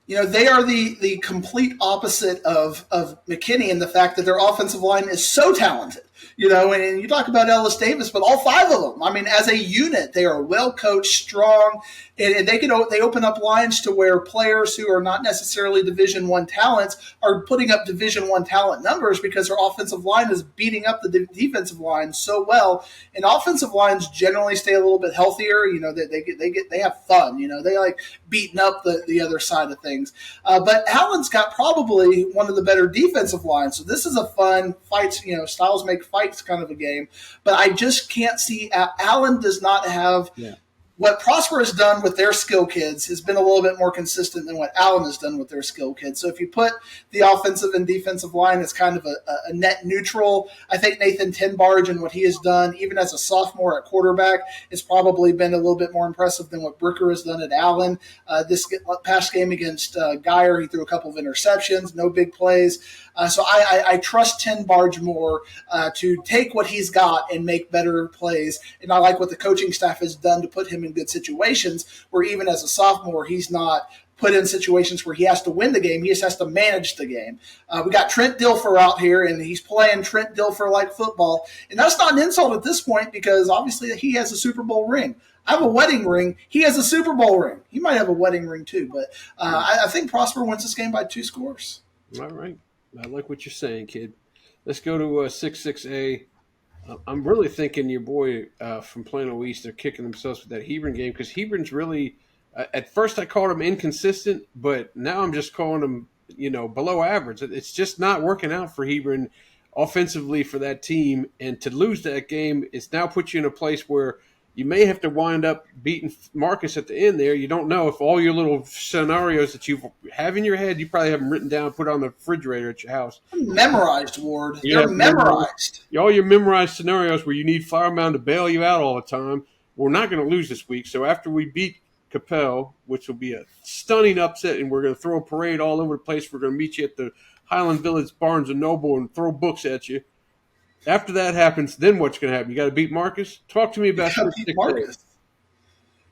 They are the complete opposite of McKinney in the fact that their offensive line is so talented. And you talk about Ellis Davis, but all 5 of them, I mean, as a unit, they are well coached, strong, and they open up lines to where players who are not necessarily Division I talents are putting up Division I talent numbers because their offensive line is beating up the defensive line so well. And offensive lines generally stay a little bit healthier. They have fun. They like beating up the other side of things. But Allen's got probably one of the better defensive lines. So this is a fun fights. Styles make fights kind of a game. But I just can't see Allen does not have. Yeah. What Prosper has done with their skill kids has been a little bit more consistent than what Allen has done with their skill kids. So if you put the offensive and defensive line as kind of a net neutral, I think Nathan Tenbarge and what he has done, even as a sophomore at quarterback, has probably been a little bit more impressive than what Bricker has done at Allen. This past game against Geyer, he threw a couple of interceptions, no big plays. So I trust Tenbarge more to take what he's got and make better plays. And I like what the coaching staff has done to put him in good situations where even as a sophomore, he's not put in situations where he has to win the game. He just has to manage the game. We got Trent Dilfer out here, and he's playing Trent Dilfer like football. And that's not an insult at this point because obviously he has a Super Bowl ring. I have a wedding ring. He has a Super Bowl ring. He might have a wedding ring too. But I think Prosper wins this game by 2 scores. All right. I like what you're saying, kid. Let's go to 6-6A. I'm really thinking your boy from Plano East, they're kicking themselves with that Hebron game because Hebron's really at first I called him inconsistent, but now I'm just calling him, below average. It's just not working out for Hebron offensively for that team. And to lose that game, it's now put you in a place where you may have to wind up beating Marcus at the end there. You don't know if all your little scenarios that you have in your head, you probably have them written down, put on the refrigerator at your house. Memorized, Ward. They're memorized. All your memorized scenarios where you need Flower Mound to bail you out all the time. We're not going to lose this week. So after we beat Capel, which will be a stunning upset, and we're going to throw a parade all over the place. We're going to meet you at the Highland Village Barnes & Noble and throw books at you. After that happens, then what's going to happen? You got to beat Marcus? Talk to me about Marcus.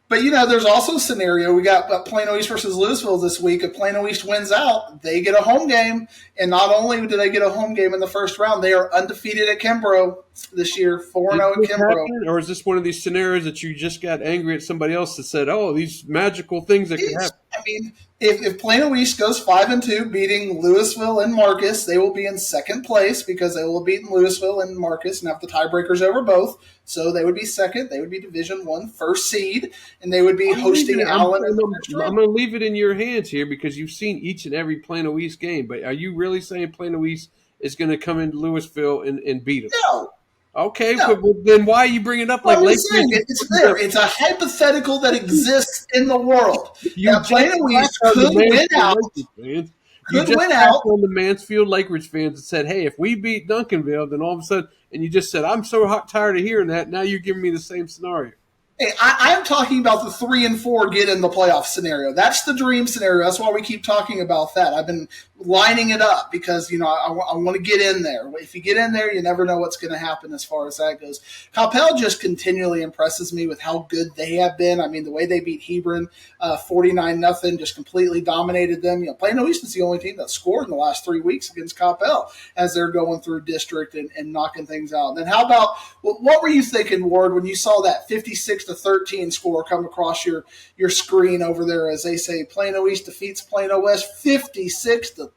But, there's also a scenario. We got Plano East versus Louisville this week. If Plano East wins out, they get a home game. And not only do they get a home game in the first round, they are undefeated at Kimbrough this year, 4-0 at Kimbrough. Or is this one of these scenarios that you just got angry at somebody else that said, these magical things that could happen? I mean, if Plano East goes 5-2, beating Louisville and Marcus, they will be in second place because they will have beaten Louisville and Marcus and have the tiebreakers over both. So they would be second. They would be Division I first seed, and they would be hosting Allen. I'm going to leave it in your hands here because you've seen each and every Plano East game. But are you really saying Plano East is going to come into Louisville and beat them? No. Okay, no. But then why are you bringing it up like Lake? It's there. It's a hypothetical that exists in the world. Plano East could win out. You just on the Mansfield Lakers fans and said, hey, if we beat Duncanville, then all of a sudden, and you just said, I'm so tired of hearing that. Now you're giving me the same scenario. Hey, I'm talking about the 3 and 4 get in the playoff scenario. That's the dream scenario. That's why we keep talking about that. I've been lining it up because, I want to get in there. If you get in there, you never know what's going to happen as far as that goes. Capel just continually impresses me with how good they have been. I mean, the way they beat Hebron 49-0, just completely dominated them. Plano East is the only team that scored in the last 3 weeks against Capel as they're going through district and knocking things out. And then how about, what were you thinking, Ward, when you saw that 56-13 score come across your screen over there as they say Plano East defeats Plano West 56-13?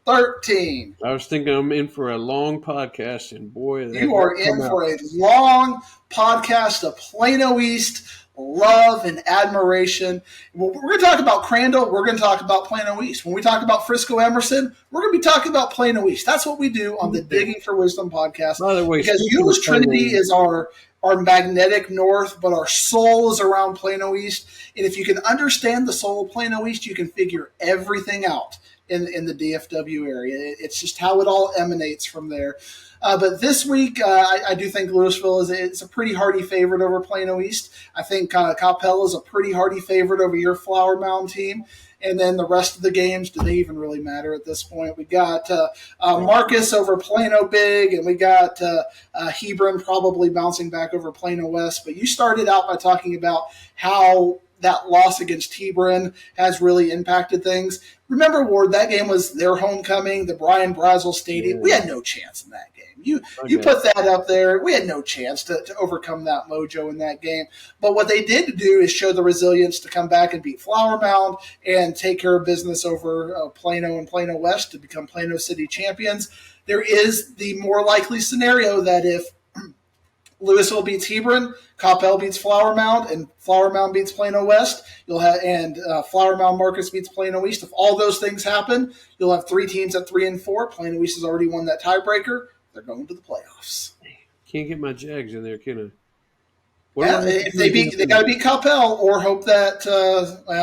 I was thinking I'm in for a long podcast, and boy, you are in for a long podcast of Plano East love and admiration. We're going to talk about Crandall. We're going to talk about Plano East. When we talk about Frisco Emerson, we're going to be talking about Plano East. That's what we do on the Digging for Wisdom podcast. By the way, because Euless Trinity is our magnetic north, but our soul is around Plano East. And if you can understand the soul of Plano East, you can figure everything out in the DFW area. It's just how it all emanates from there. But this week, I do think Louisville is a pretty hardy favorite over Plano East. I think Capel is a pretty hardy favorite over your Flower Mound team. And then the rest of the games, do they even really matter at this point? We got Marcus over Plano Big, and we got Hebron probably bouncing back over Plano West. But you started out by talking about how that loss against Hebron has really impacted things. Remember, Ward, that game was their homecoming, the Brian Brazel Stadium. Yeah. We had no chance in that game. You put that up there. We had no chance to overcome that mojo in that game. But what they did do is show the resilience to come back and beat Flower Mound and take care of business over Plano and Plano West to become Plano City champions. There is the more likely scenario that if Louisville beats Hebron, Coppell beats Flower Mound, and Flower Mound beats Plano West, Flower Mound Marcus beats Plano East. If all those things happen, you'll have 3 teams at 3 and 4. Plano East has already won that tiebreaker. They're going to the playoffs. Can't get my Jags in there, can I? If they got to beat Coppell or hope that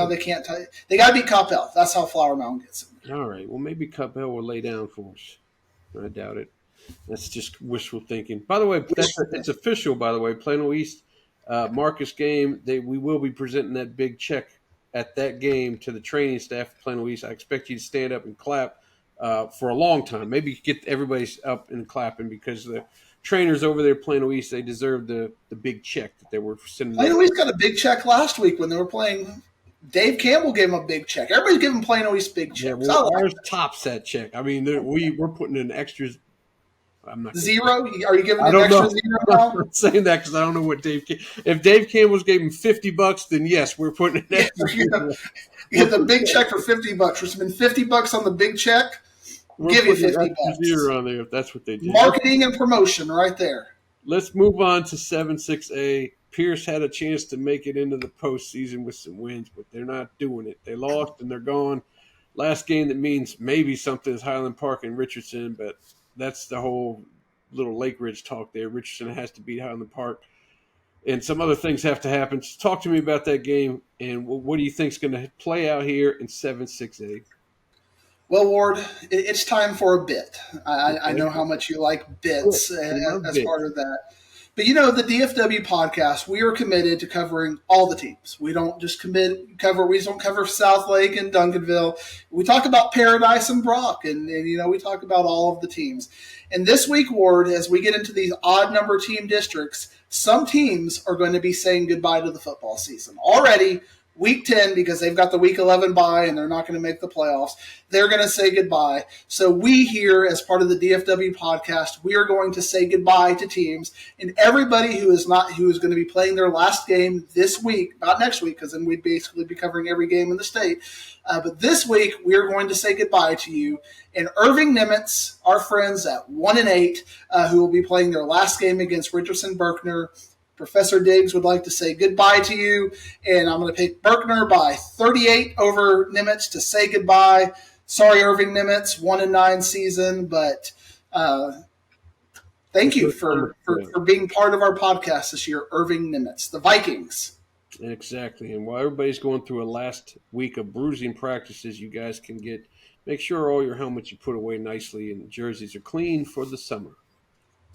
they can't. They got to beat Coppell. That's how Flower Mound gets in. All right. Well, maybe Coppell will lay down for us. I doubt it. That's just wishful thinking. By the way, it's official. By the way, Plano East Marcus game. We will be presenting that big check at that game to the training staff of Plano East. I expect you to stand up and clap for a long time. Maybe get everybody up and clapping because the trainers over there at Plano East, they deserve the big check that they were sending. Plano East got a big check last week when they were playing. Dave Campbell gave him a big check. Everybody's giving Plano East big checks. Yeah, ours tops that check. I mean, we're putting in extras. I'm not zero. Are you giving an extra zero now? I'm not saying that because I don't know what if Dave Campbell's gave him $50, then yes, we're putting an extra. You get the big check for $50. There's been $50 on the big check. Give you $50. Zero on there if that's what they do. Marketing and promotion right there. Let's move on to 7-6A. Pierce had a chance to make it into the postseason with some wins, but they're not doing it. They lost and they're gone. Last game that means maybe something is Highland Park and Richardson, but that's the whole little Lake Ridge talk there. Richardson has to beat Highland Park, and some other things have to happen. Just talk to me about that game, and what do you think is going to play out here in 7-6A? Well, Ward, it's time for a bit. I know how much you like bits as part of that. But, the DFW podcast, we are committed to covering all the teams. We don't just cover Southlake and Duncanville. We talk about Paradise and Brock, and we talk about all of the teams. And this week, Ward, as we get into these odd number team districts, some teams are going to be saying goodbye to the football season. Already, Week 10, because they've got the Week 11 bye and they're not going to make the playoffs, they're going to say goodbye. So we here, as part of the DFW podcast, we are going to say goodbye to teams and everybody who is going to be playing their last game this week, not next week, because then we'd basically be covering every game in the state. But this week, we are going to say goodbye to you. And Irving Nimitz, our friends at 1-8, who will be playing their last game against Richardson Berkner. Professor Diggs would like to say goodbye to you, and I'm going to pick Berkner by 38 over Nimitz to say goodbye. Sorry, Irving Nimitz, 1-9 season, but thank you for being part of our podcast this year, Irving Nimitz, the Vikings. Exactly, and while everybody's going through a last week of bruising practices, you guys can make sure all your helmets you put away nicely and jerseys are clean for the summer.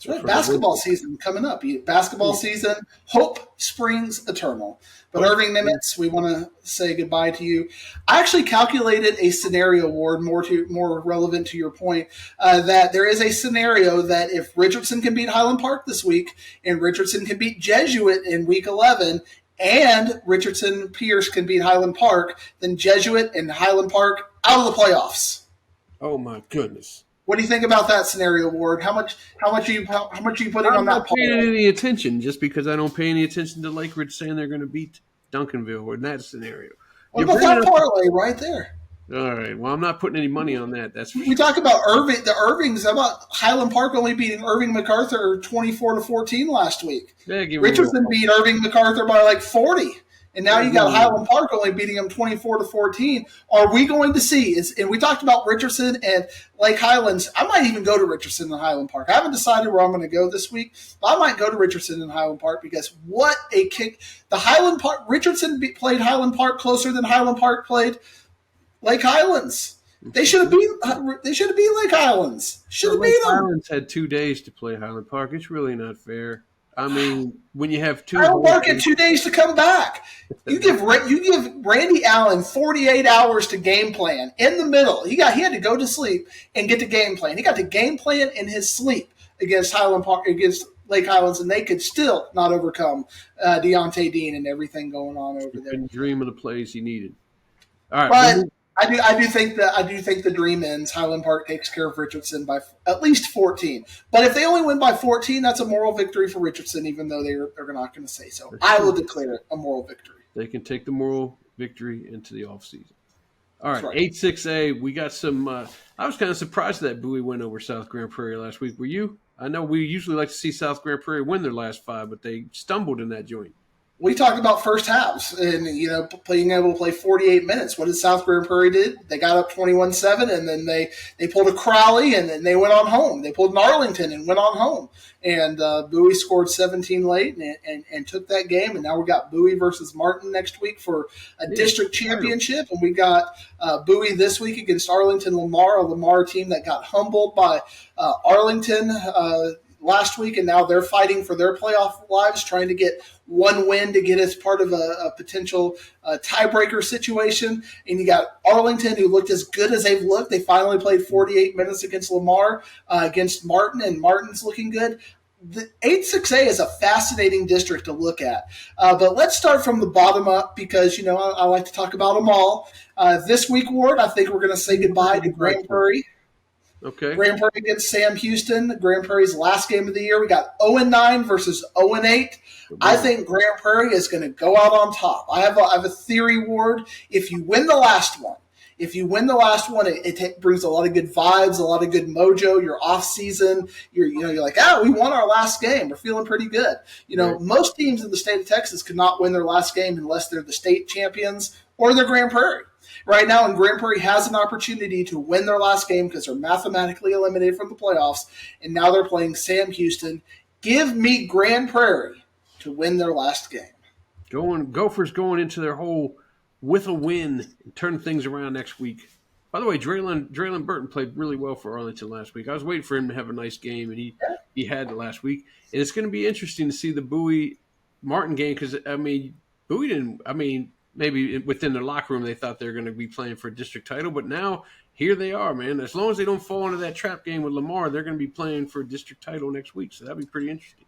That's right. Basketball season coming up. Basketball season, hope springs eternal. But Irving Nimitz, we want to say goodbye to you. I actually calculated a scenario, Ward, more relevant to your point, that there is a scenario that if Richardson can beat Highland Park this week and Richardson can beat Jesuit in Week 11 and Richardson Pierce can beat Highland Park, then Jesuit and Highland Park out of the playoffs. Oh, my goodness. What do you think about that scenario, Ward? How much are you putting on that poll? I'm not paying any attention just because I don't pay any attention to Lake Ridge saying they're going to beat Duncanville in that scenario. What about that parlay right there? All right. Well, I'm not putting any money on that. That's for we talk about the Irvings. How about Highland Park only beating Irving MacArthur 24-14 last week? Yeah, Richardson beat Irving MacArthur by like 40. And now you got Highland Park only beating them 24-14. Are we going to see? And we talked about Richardson and Lake Highlands. I might even go to Richardson and Highland Park. I haven't decided where I'm going to go this week, but I might go to Richardson and Highland Park because what a kick! The Highland Park Richardson played Highland Park closer than Highland Park played Lake Highlands. They should have beat Lake Highlands. Should have beat them. Highlands had 2 days to play Highland Park. It's really not fair. I mean, when you have Highland Park had 2 days to come back. You give Randy Allen 48 hours to game plan in the middle. He had to go to sleep and get to game plan. He got to game plan in his sleep against Highland Park, against Lake Highlands, and they could still not overcome Deontay Dean and everything going on over there. Couldn't dream of the plays he needed. All right, But I do think the dream ends. Highland Park takes care of Richardson by at least 14. But if they only win by 14, that's a moral victory for Richardson, even though they're not going to say so. I will declare it a moral victory. They can take the moral victory into the offseason. All right, right. 8-6A, we got some I was kind of surprised that Bowie went over South Grand Prairie last week. Were you? I know we usually like to see South Grand Prairie win their last 5, but they stumbled in that joint. We talked about first halves and, being able to play 48 minutes. What did South Grand Prairie did? They got up 21-7, and then they pulled a Crowley, and then they went on home. They pulled an Arlington and went on home. And Bowie scored 17 late and took that game. And now we got Bowie versus Martin next week for a district championship. And we got Bowie this week against Arlington Lamar, a Lamar team that got humbled by Arlington last week, and now they're fighting for their playoff lives, trying to get one win to get as part of a potential tiebreaker situation. And you got Arlington, who looked as good as they've looked. They finally played 48 minutes against Lamar, against Martin, and Martin's looking good. The 8-6A is a fascinating district to look at. But let's start from the bottom up because, I like to talk about them all. This week, Ward, I think we're going to say goodbye to Grand Prairie. Okay. Grand Prairie against Sam Houston, Grand Prairie's last game of the year. We got 0-9 versus 0-8. I think Grand Prairie is going to go out on top. I have a theory, Ward. If you win the last one, it brings a lot of good vibes, a lot of good mojo. You're off season. You're like, we won our last game. We're feeling pretty good. Right. Most teams in the state of Texas could not win their last game unless they're the state champions or they're Grand Prairie. Right now, and Grand Prairie has an opportunity to win their last game because they're mathematically eliminated from the playoffs, and now they're playing Sam Houston. Give me Grand Prairie to win their last game. Gophers going into their hole with a win and turn things around next week. By the way, Draylon Burton played really well for Arlington last week. I was waiting for him to have a nice game, and he had it last week. And it's going to be interesting to see the Bowie Martin game because, Bowie didn't – maybe within their locker room they thought they were going to be playing for a district title, but now here they are, man. As long as they don't fall into that trap game with Lamar, they're going to be playing for a district title next week, so that'd be pretty interesting.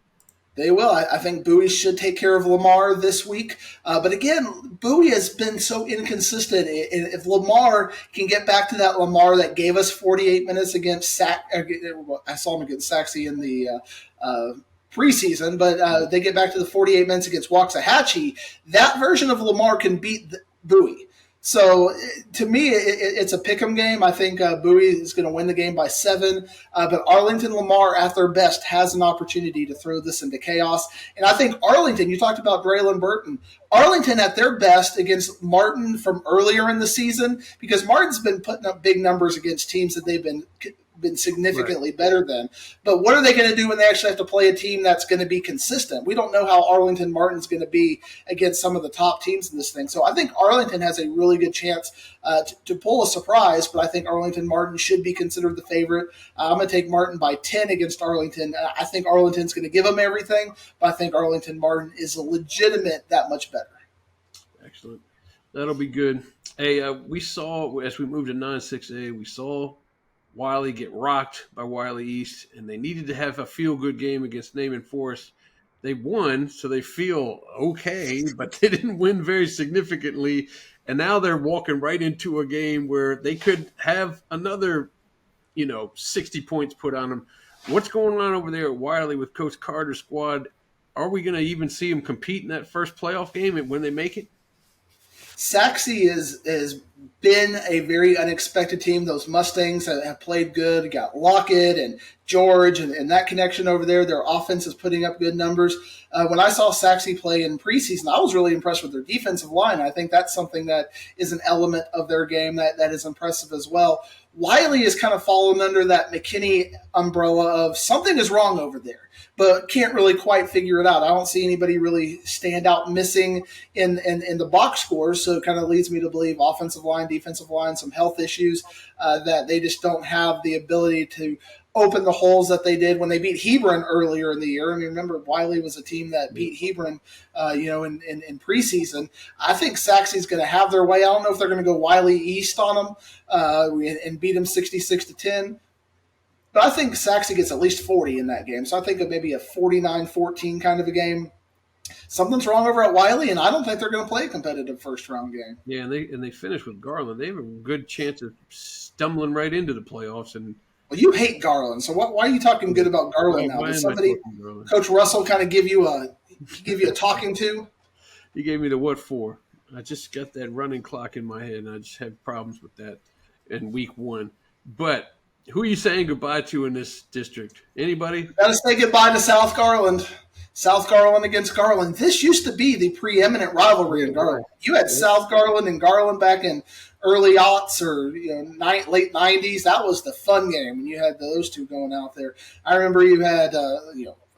They will. I think Bowie should take care of Lamar this week. But again, Bowie has been so inconsistent. If Lamar can get back to that Lamar that gave us 48 minutes against I saw him against Saxe in the preseason, but they get back to the 48 minutes against Waxahachie. That version of Lamar can beat Bowie. So to me, it's a pick'em game. I think Bowie is going to win the game by 7. But Arlington Lamar, at their best, has an opportunity to throw this into chaos. And I think Arlington, you talked about Draylon Burton. Arlington at their best against Martin from earlier in the season, because Martin's been putting up big numbers against teams that they've been significantly better than. But what are they going to do when they actually have to play a team that's going to be consistent? We don't know how Arlington Martin's going to be against some of the top teams in this thing. So I think Arlington has a really good chance to pull a surprise, but I think Arlington Martin should be considered the favorite. I'm going to take Martin by 10 against Arlington. I think Arlington's going to give them everything, but I think Arlington Martin is legitimate that much better. Excellent. That'll be good. Hey, we saw, as we moved to 9-6A, we saw Wiley get rocked by Wiley East, and they needed to have a feel-good game against Naaman Forest. They won, so they feel okay, but they didn't win very significantly, and now they're walking right into a game where they could have another, 60 points put on them. What's going on over there at Wiley with Coach Carter's squad? Are we going to even see them compete in that first playoff game when they make it? Saxe has been a very unexpected team. Those Mustangs have played good. You got Lockett and George and that connection over there. Their offense is putting up good numbers. When I saw Saxe play in preseason, I was really impressed with their defensive line. I think that's something that is an element of their game that is impressive as well. Wiley is kind of fallen under that McKinney umbrella of something is wrong over there, but can't really quite figure it out. I don't see anybody really stand out missing in the box scores, so it kind of leads me to believe offensive line, defensive line, some health issues that they just don't have the ability to open the holes that they did when they beat Hebron earlier in the year. I mean, remember, Wiley was a team that beat Hebron, in preseason. I think Saxe's going to have their way. I don't know if they're going to go Wiley East on them and beat them 66-10. But I think Saxe gets at least 40 in that game. So I think of maybe a 49-14 kind of a game. Something's wrong over at Wiley, and I don't think they're going to play a competitive first-round game. Yeah, and they finish with Garland. They have a good chance of stumbling right into the playoffs. And well, you hate Garland, so why are you talking good about Garland now? Did somebody, Coach Russell, kind of give you a talking to? He gave me the what for. I just got that running clock in my head, and I just have problems with that in week 1. But who are you saying goodbye to in this district? Anybody? Got to say goodbye to South Garland. South Garland against Garland. This used to be the preeminent rivalry in Garland. You had South Garland and Garland back in early aughts or late 90s. That was the fun game when you had those two going out there. I remember you had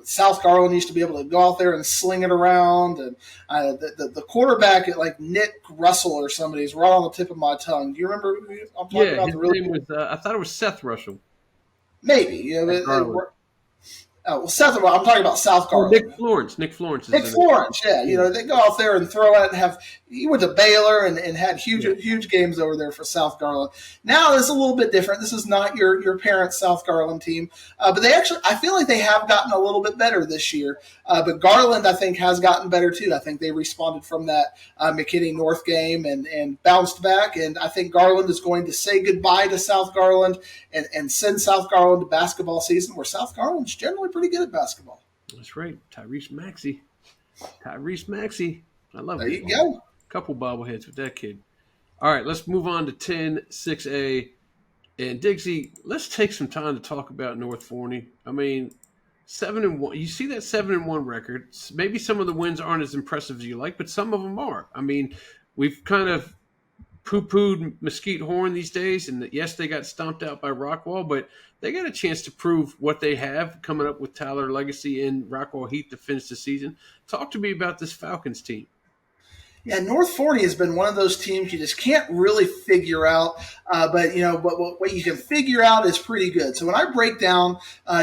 South Garland used to be able to go out there and sling it around, and the quarterback at like Nick Russell or somebody is right on the tip of my tongue. Do you remember who I'm talking about? His name was I thought it was Seth Russell. Maybe. Seth, I'm talking about South Garland. Nick Florence. Nick Florence, yeah. They go out there and throw it and have – he went to Baylor and had huge games over there for South Garland. Now it's a little bit different. This is not your parents' South Garland team. But they actually – I feel like they have gotten a little bit better this year. But Garland, I think, has gotten better too. I think they responded from that McKinney North game and bounced back. And I think Garland is going to say goodbye to South Garland and send South Garland to basketball season, where South Garland's generally pretty good at basketball. That's right. Tyrese Maxey. I love it. There you go. Couple bobbleheads with that kid. All right, let's move on to 10-6A. And Diggsy, let's take some time to talk about North Forney. I mean, 7-1. You see that 7-1 record. Maybe some of the wins aren't as impressive as you like, but some of them are. I mean, we've kind of poo-pooed Mesquite Horn these days, and yes, they got stomped out by Rockwall, but they got a chance to prove what they have coming up with Tyler Legacy and Rockwall Heath to finish the season. Talk to me about this Falcons team. Yeah, North Forney has been one of those teams you just can't really figure out, but what you can figure out is pretty good. So when I break down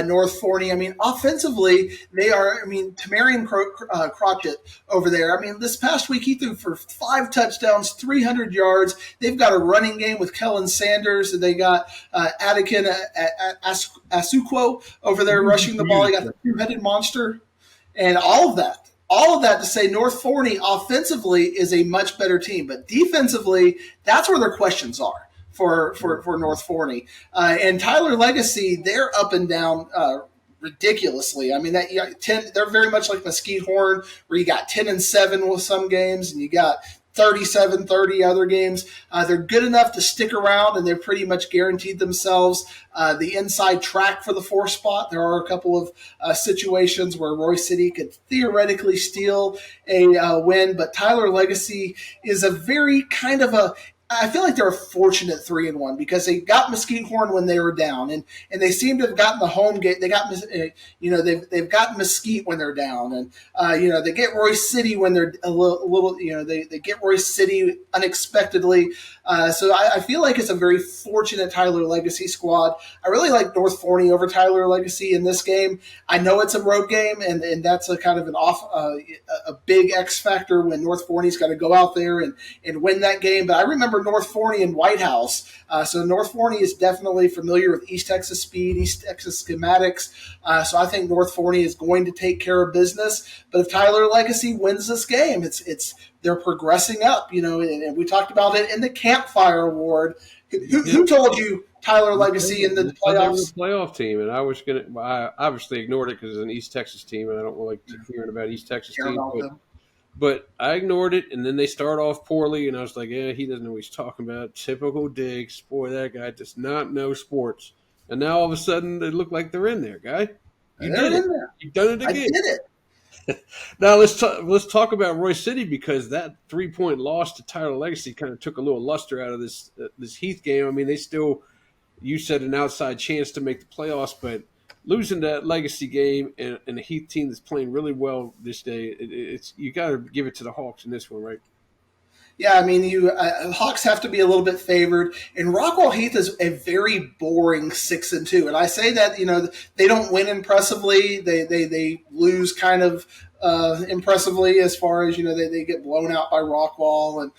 North Forney, I mean, offensively, they are, Tamarian Crotchet over there. I mean, this past week he threw for 5 touchdowns, 300 yards. They've got a running game with Kellen Sanders, and they got Atikin Asukwo over there rushing the ball. They got the 2-headed monster, and all of that. All of that to say North Forney offensively is a much better team, but defensively, that's where their questions are for North Forney. And Tyler Legacy, they're up and down ridiculously. I mean, they're very much like Mesquite Horn, where you got 10-7 with some games, and you got 37-30 other games. They're good enough to stick around, and they've pretty much guaranteed themselves the inside track for the 4th spot. There are a couple of situations where Royce City could theoretically steal a win, but Tyler Legacy is a very kind of a – I feel like they're a fortunate 3-1 because they got Mesquite Horn when they were down, and they seem to have gotten the home game. They got they've got Mesquite when they're down, and they get Royce City when they're a little they get Royce City unexpectedly. So I feel like it's a very fortunate Tyler Legacy squad. I really like North Forney over Tyler Legacy in this game. I know it's a road game, and that's a kind of a big X factor when North Forney's got to go out there and win that game. But I remember North Forney and White House. So North Forney is definitely familiar with East Texas speed, East Texas schematics. So I think North Forney is going to take care of business. But if Tyler Legacy wins this game, they're progressing up, and we talked about it in the Campfire Award. Who told you Tyler Legacy in the playoffs? Playoff team, and I obviously ignored it because it's an East Texas team, and I don't like hearing about East Texas teams. But I ignored it, and then they start off poorly, and I was like, yeah, he doesn't know what he's talking about. Typical Diggs. Boy, that guy does not know sports. And now all of a sudden they look like they're in there, guy. You did it. You've done it again. I did it. Now let's talk about Royce City, because that 3-point loss to Tyler Legacy kind of took a little luster out of this Heath game. I mean, they still, you said, an outside chance to make the playoffs, but losing that Legacy game and a Heath team that's playing really well this day, you got to give it to the Hawks in this one, right? Yeah, I mean, Hawks have to be a little bit favored, and Rockwall Heath is a very boring 6-2. And I say that they don't win impressively; they lose kind of impressively as far as, they get blown out by Rockwall and,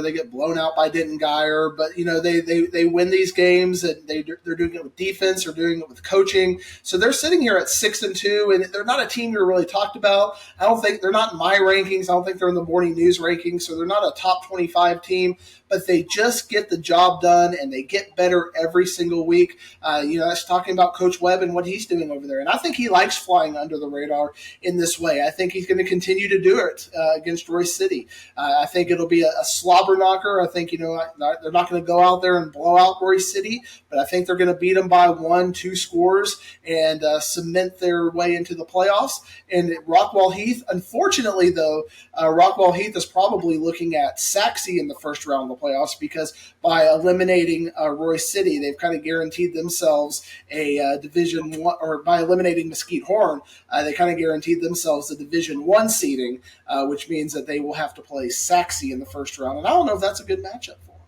they get blown out by Denton Geyer, but, they win these games and they're doing it with defense, they're doing it with coaching. So they're sitting here at 6-2, and they're not a team you're really talked about. I don't think they're not in my rankings. I don't think they're in the morning news rankings. So they're not a top 25 team, but they just get the job done and they get better every single week. That's talking about Coach Webb and what he's doing over there. And I think he likes flying under the radar in this way. I think he's going to continue to do it against Royce City. I think it'll be a slobber knocker. I think, they're not going to go out there and blow out Royce City, but I think they're going to beat them by 1-2 scores and cement their way into the playoffs. And Rockwall Heath, unfortunately, though, Rockwall Heath is probably looking at Saxe in the first round of the playoffs, because by eliminating Royce City, they've kind of guaranteed themselves a Division One, or by eliminating Mesquite Horn, they kind of guaranteed themselves a Division One seeding, which means that they will have to play Saxe in the first round. And I don't know if that's a good matchup for them.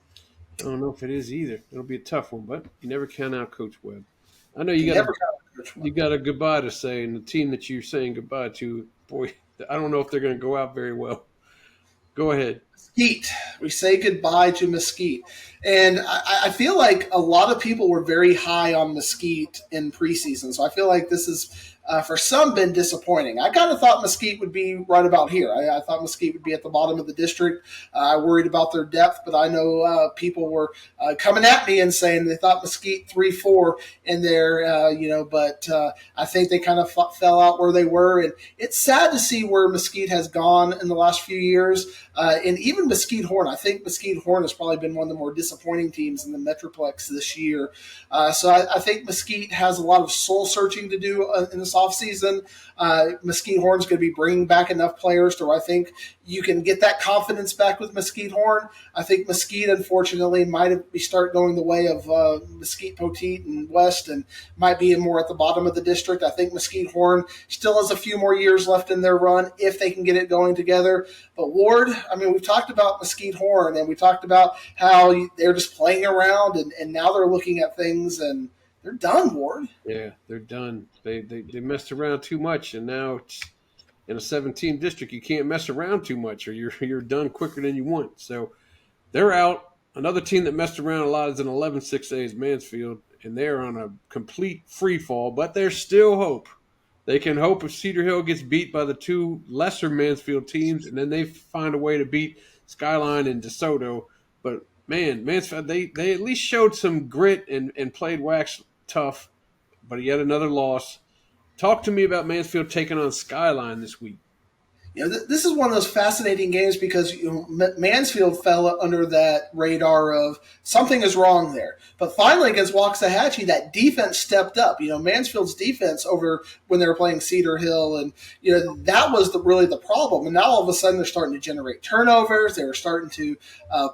I don't know if it is either. It'll be a tough one, but you never count out Coach Webb. I know you got a goodbye to say, and the team that you're saying goodbye to, boy, I don't know if they're going to go out very well. Go ahead. Mesquite. We say goodbye to Mesquite. And I feel like a lot of people were very high on Mesquite in preseason. So I feel like this is, for some, been disappointing. I kind of thought Mesquite would be right about here. I thought Mesquite would be at the bottom of the district. I worried about their depth, but I know people were coming at me and saying they thought Mesquite 3-4 in there, but I think they kind of fell out where they were. And it's sad to see where Mesquite has gone in the last few years. And even Mesquite Horn, I think Mesquite Horn has probably been one of the more disappointing teams in the Metroplex this year. So I think Mesquite has a lot of soul searching to do in this offseason. Mesquite Horn's going to be bringing back enough players to where I think you can get that confidence back with Mesquite Horn. I think Mesquite, unfortunately, might start going the way of Mesquite Poteet and West, and might be more at the bottom of the district. I think Mesquite Horn still has a few more years left in their run if they can get it going together. But Ward, I mean, we've talked about Mesquite Horn, and we talked about how they're just playing around, and now they're looking at things, and they're done, Ward. Yeah, they're done. They messed around too much, and now it's in a 17 district. You can't mess around too much, or you're done quicker than you want. So they're out. Another team that messed around a lot is an 11-6A is Mansfield, and they're on a complete free fall. But there's still hope. They can hope if Cedar Hill gets beat by the two lesser Mansfield teams, and then they find a way to beat Skyline and DeSoto. But man, Mansfield, they at least showed some grit and played wax tough, but yet another loss. Talk to me about Mansfield taking on Skyline this week. This is one of those fascinating games because Mansfield fell under that radar of something is wrong there. But finally against Waxahachie, that defense stepped up. Mansfield's defense over when they were playing Cedar Hill, and that was really the problem. And now all of a sudden they're starting to generate turnovers. They were starting to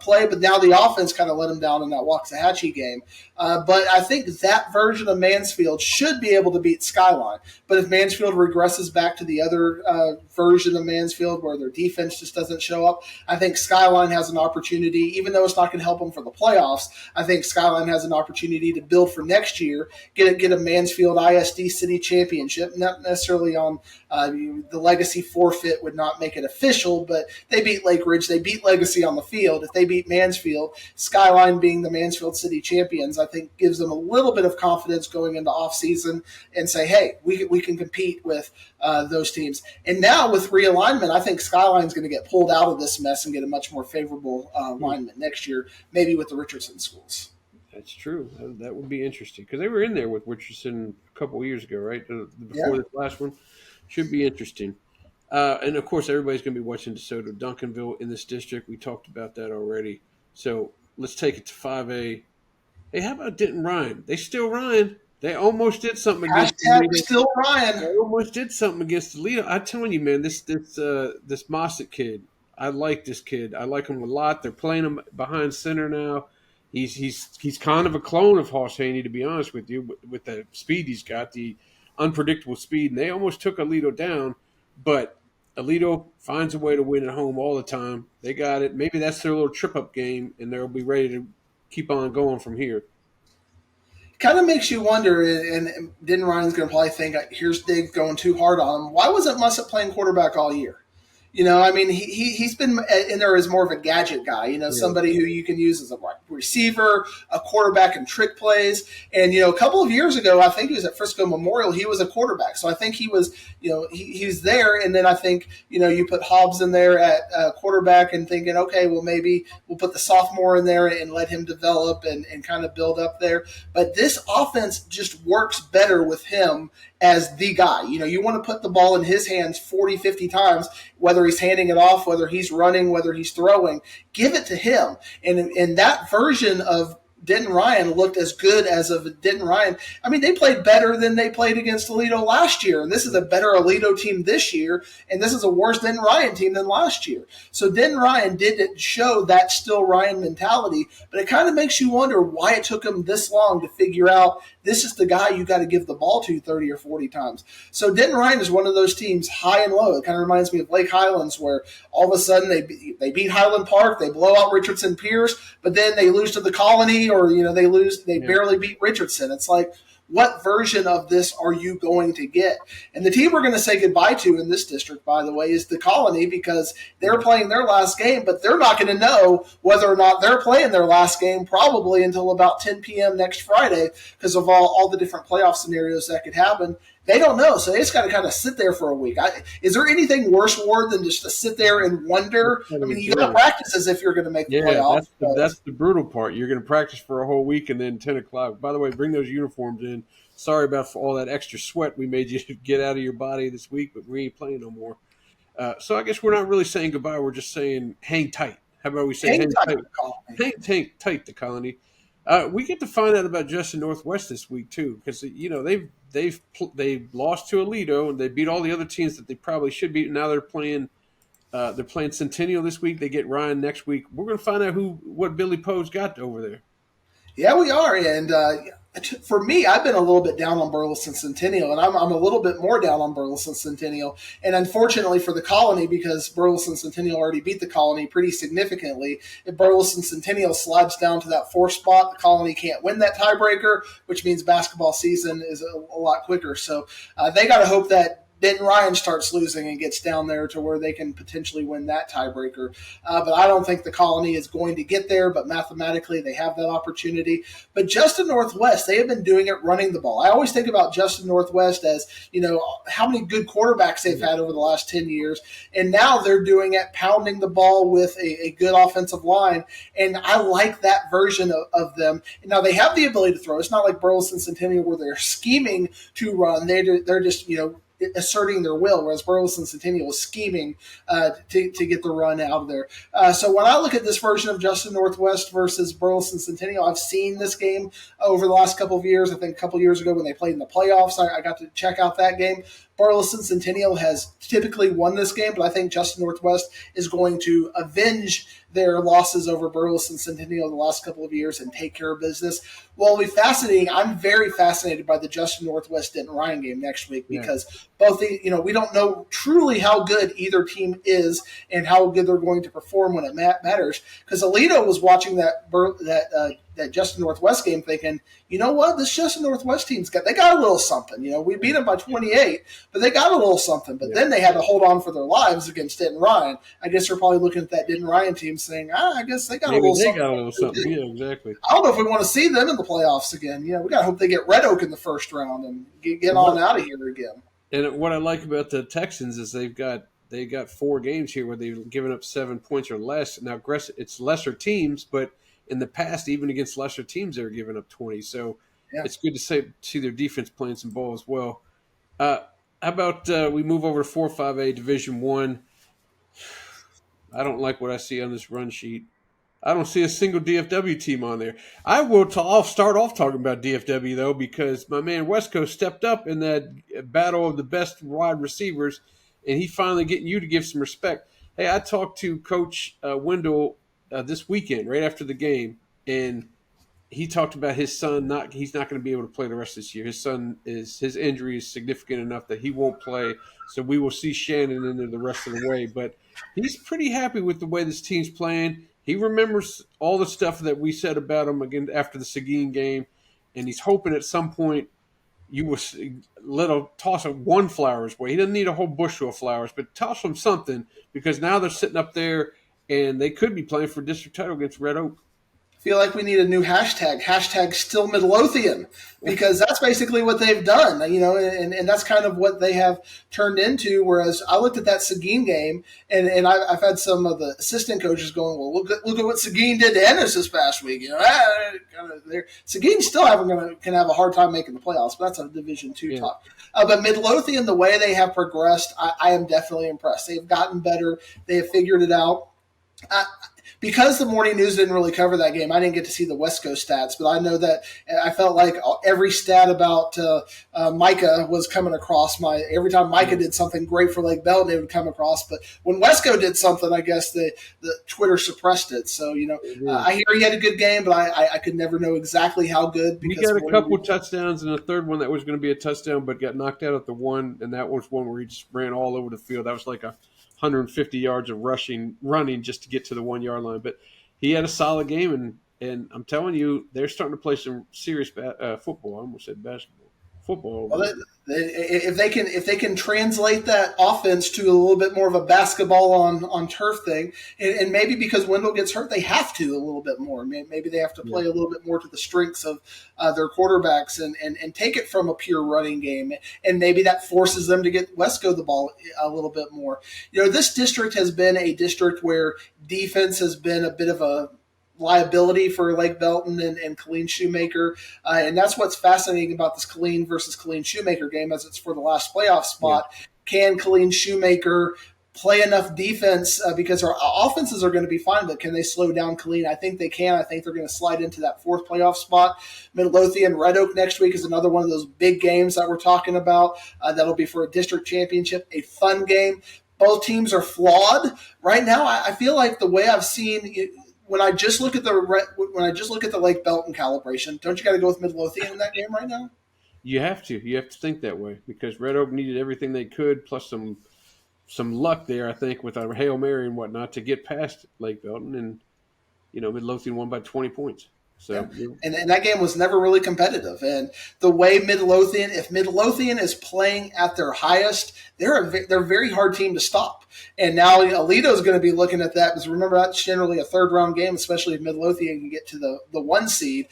play, but now the offense kind of let them down in that Waxahachie game. But I think that version of Mansfield should be able to beat Skyline. But if Mansfield regresses back to the other version of Mansfield where their defense just doesn't show up, I think Skyline has an opportunity, even though it's not going to help them for the playoffs. I think Skyline has an opportunity to build for next year, get a Mansfield ISD City Championship, not necessarily on the Legacy forfeit would not make it official, but they beat Lake Ridge, they beat Legacy on the field. If they beat Mansfield, Skyline being the Mansfield City champions, I think gives them a little bit of confidence going into offseason and say, hey, we can compete with those teams. And now with realignment, I think Skyline's going to get pulled out of this mess and get a much more favorable alignment next year, maybe with the Richardson schools. That's true. That would be interesting because they were in there with Richardson a couple of years ago, right? Before this last one. Should be interesting. And, of course, everybody's going to be watching DeSoto Duncanville in this district. We talked about that already. So let's take it to 5A. Hey, how about Denton Ryan? They still Ryan. They almost did something against Toledo. Still Ryan. They almost did something against Toledo. I'm telling you, man, this Mossett kid, I like this kid. I like him a lot. They're playing him behind center now. He's kind of a clone of Hoss Haney, to be honest with you, with the speed he's got, the unpredictable speed. And they almost took Alito down, but Alito finds a way to win at home all the time. They got it. Maybe that's their little trip-up game, and they'll be ready to keep on going from here. kind of makes you wonder, and Denton Ryan's going to probably think, here's Diggs going too hard on him. Why wasn't Mussett playing quarterback all year? I mean, he's been in there as more of a gadget guy, somebody who you can use as a receiver, a quarterback in trick plays. And, a couple of years ago, I think he was at Frisco Memorial, he was a quarterback. So I think he was, he was there. And then I think, you put Hobbs in there at quarterback and thinking, okay, well, maybe we'll put the sophomore in there and let him develop and kind of build up there. But this offense just works better with him as the guy. You want to put the ball in his hands 40, 50 times, whether he's handing it off, whether he's running, whether he's throwing, give it to him. And that version of Denton Ryan looked as good as of Denton Ryan. I mean, they played better than they played against Aledo last year, and this is a better Aledo team this year, and this is a worse Denton Ryan team than last year. So Denton Ryan did show that still Ryan mentality, but it kind of makes you wonder why it took him this long to figure out this is the guy you got to give the ball to 30 or 40 times. So Denton Ryan is one of those teams high and low. It kind of reminds me of Lake Highlands, where all of a sudden they beat Highland Park, they blow out Richardson Pierce, but then they lose to the Colony, or they barely beat Richardson. It's like, what version of this are you going to get? And the team we're going to say goodbye to in this district, by the way, is the Colony, because they're playing their last game, but they're not going to know whether or not they're playing their last game probably until about 10 p.m. next Friday, because of all the different playoff scenarios that could happen. They don't know, so they just got to kind of sit there for a week. Is there anything worse, Ward, than just to sit there and wonder? I mean, you got to practice as if you're going to make the playoffs. That's the brutal part. You're going to practice for a whole week, and then 10 o'clock. By the way, bring those uniforms in. Sorry about all that extra sweat we made you get out of your body this week, but we ain't playing no more. So I guess we're not really saying goodbye. We're just saying hang tight. How about we say hang tight? Hang tight, the Colony. We get to find out about Justin Northwest this week too, because they've lost to Aledo and they beat all the other teams that they probably should beat. And now they're playing Centennial this week. They get Ryan next week. We're going to find out what Billy Poe's got over there. Yeah, we are, and for me, I've been a little bit down on Burleson Centennial, and I'm a little bit more down on Burleson Centennial. And unfortunately for the Colony, because Burleson Centennial already beat the Colony pretty significantly, if Burleson Centennial slides down to that 4th spot, the Colony can't win that tiebreaker, which means basketball season is a lot quicker. So they got to hope that Denton Ryan starts losing and gets down there to where they can potentially win that tiebreaker. But I don't think the Colony is going to get there, but mathematically they have that opportunity. But Justin Northwest, they have been doing it running the ball. I always think about Justin Northwest as, how many good quarterbacks they've had over the last 10 years. And now they're doing it pounding the ball with a good offensive line. And I like that version of them. And now they have the ability to throw. It's not like Burleson Centennial where they're scheming to run. They're just, asserting their will, whereas Burleson Centennial is scheming to get the run out of there. So when I look at this version of Justin Northwest versus Burleson Centennial, I've seen this game over the last couple of years. I think a couple of years ago when they played in the playoffs, I got to check out that game. Burleson Centennial has typically won this game, but I think Justin Northwest is going to avenge their losses over Burleson Centennial the last couple of years and take care of business. Well, it'll be fascinating. I'm very fascinated by the Justin Northwest Denton Ryan game next week because both we don't know truly how good either team is and how good they're going to perform when it matters. Because Aledo was watching that Justin Northwest game thinking, you know what, this Justin Northwest team's got a little something. We beat them by 28, but they got a little something. But then they had to hold on for their lives against Denton Ryan. I guess they're probably looking at that Denton Ryan team saying, I guess they got a little something. Yeah, exactly. I don't know if we want to see them in the playoffs again. We got to hope they get Red Oak in the first round and get on out of here again. And what I like about the Texans is they got 4 games here where they've given up 7 points or less. Now, it's lesser teams, but in the past, even against lesser teams, they were giving up 20. So it's good to see their defense playing some ball as well. How about we move over to 4-5A Division I? I don't like what I see on this run sheet. I don't see a single DFW team on there. I'll start off talking about DFW, though, because my man West Coast stepped up in that battle of the best wide receivers, and he finally getting you to give some respect. Hey, I talked to Coach Wendell this weekend, right after the game, and he talked about his son. He's not going to be able to play the rest of this year. His injury is significant enough that he won't play. So we will see Shannon in there the rest of the way. But he's pretty happy with the way this team's playing. He remembers all the stuff that we said about him again after the Seguin game, and he's hoping at some point you will toss him one flowers way. He doesn't need a whole bushel of flowers, but toss him something, because now they're sitting up there and they could be playing for district title against Red Oak. Feel like we need a new hashtag still Midlothian, because that's basically what they've done, and that's kind of what they have turned into. Whereas I looked at that Seguin game, and I've had some of the assistant coaches going, well, look at what Seguin did to Ennis this past week. Seguin still can have a hard time making the playoffs, but that's a Division II talk. But Midlothian, the way they have progressed, I am definitely impressed. They've gotten better. They have figured it out. Because the morning news didn't really cover that game, I didn't get to see the Wesco stats, but I know that I felt like every stat about Micah was coming across every time Micah did something great for Lake Belton, it would come across. But when Wesco did something, I guess the Twitter suppressed it. So, I hear he had a good game, but I could never know exactly how good. He got a couple touchdowns, and a third one that was going to be a touchdown, but got knocked out at the one, and that was one where he just ran all over the field. That was like 150 yards of running just to get to the 1 yard line. But he had a solid game, and I'm telling you, they're starting to play some serious football. I almost said basketball. Football. Well, if they can translate that offense to a little bit more of a basketball on turf thing, and maybe because Wendell gets hurt, they have to a little bit more. Maybe they have to play a little bit more to the strengths of their quarterbacks and take it from a pure running game, and maybe that forces them to get Wesco the ball a little bit more. This district has been a district where defense has been a bit of a liability for Lake Belton and Killeen Shoemaker. And that's what's fascinating about this Killeen versus Killeen Shoemaker game, as it's for the last playoff spot. Yeah. Can Killeen Shoemaker play enough defense, because our offenses are going to be fine, but can they slow down Killeen? I think they can. I think they're going to slide into that fourth playoff spot. Midlothian, Red Oak next week is another one of those big games that we're talking about. That'll be for a district championship, a fun game. Both teams are flawed. Right now, I feel like the way I've seen when I just look at the Lake Belton calibration, don't you got to go with Midlothian in that game right now? You have to think that way, because Red Oak needed everything they could, plus some luck there, I think, with a Hail Mary and whatnot to get past Lake Belton, and Midlothian won by 20 points. So, yeah. And that game was never really competitive. And the way if Midlothian is playing at their highest, they're a very hard team to stop. And now Alito is going to be looking at that, because remember, that's generally a third-round game, especially if Midlothian can get to the 1 seed.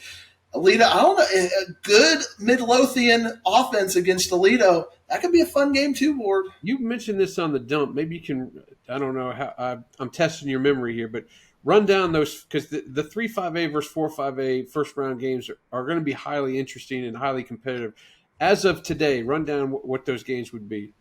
Alito, I don't know, a good Midlothian offense against Alito, that could be a fun game too, Ward. You mentioned this on the dump. Maybe you can, I don't know, how I'm testing your memory here, but run down those, because the 3-5A versus 4-5A first-round games are going to be highly interesting and highly competitive. As of today, run down what those games would be.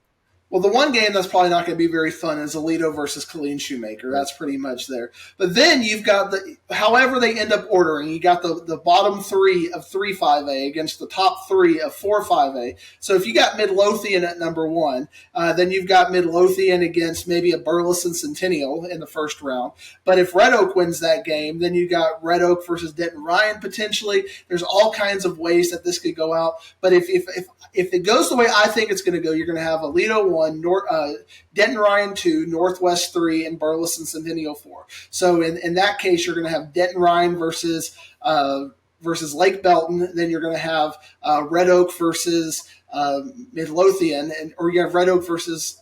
Well, the one game that's probably not going to be very fun is Alito versus Killeen Shoemaker. That's pretty much there. But then you've got however they end up ordering, you got the bottom 3 of 3-5A against the top 3 of 4-5A. So if you got Midlothian at number 1, then you've got Midlothian against maybe a Burleson Centennial in the first round. But if Red Oak wins that game, then you got Red Oak versus Denton Ryan potentially. There's all kinds of ways that this could go out. But if it goes the way I think it's going to go, you're going to have Alito 1, Denton Ryan 2, Northwest 3, and Burleson Centennial 4. So in that case, you're going to have Denton Ryan versus Lake Belton. Then you're going to have Red Oak versus Midlothian, or you have Red Oak versus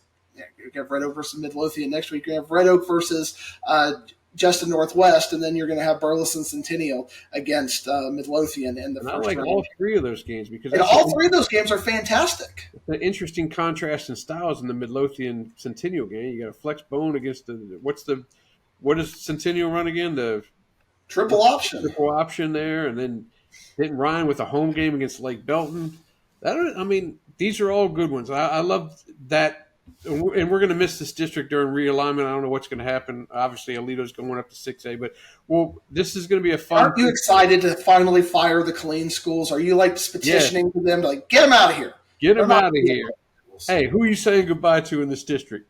Midlothian next week. You have Red Oak versus Justin Northwest, and then you're going to have Burleson Centennial against Midlothian in the first round. I like all 3 of those games, because all 3 of those games are fantastic. The interesting contrast in styles in the Midlothian Centennial game. You got a flex bone against what does Centennial run again? The triple option there, and then Denton Ryan with a home game against Lake Belton. These are all good ones. I love that. And we're going to miss this district during realignment. I don't know what's going to happen. Obviously, Alito's going up to 6A, but this is going to be a fun. Aren't you excited to finally fire the Killeen schools? Are you petitioning to them to get them out of here? Get them out of here. Hey, who are you saying goodbye to in this district?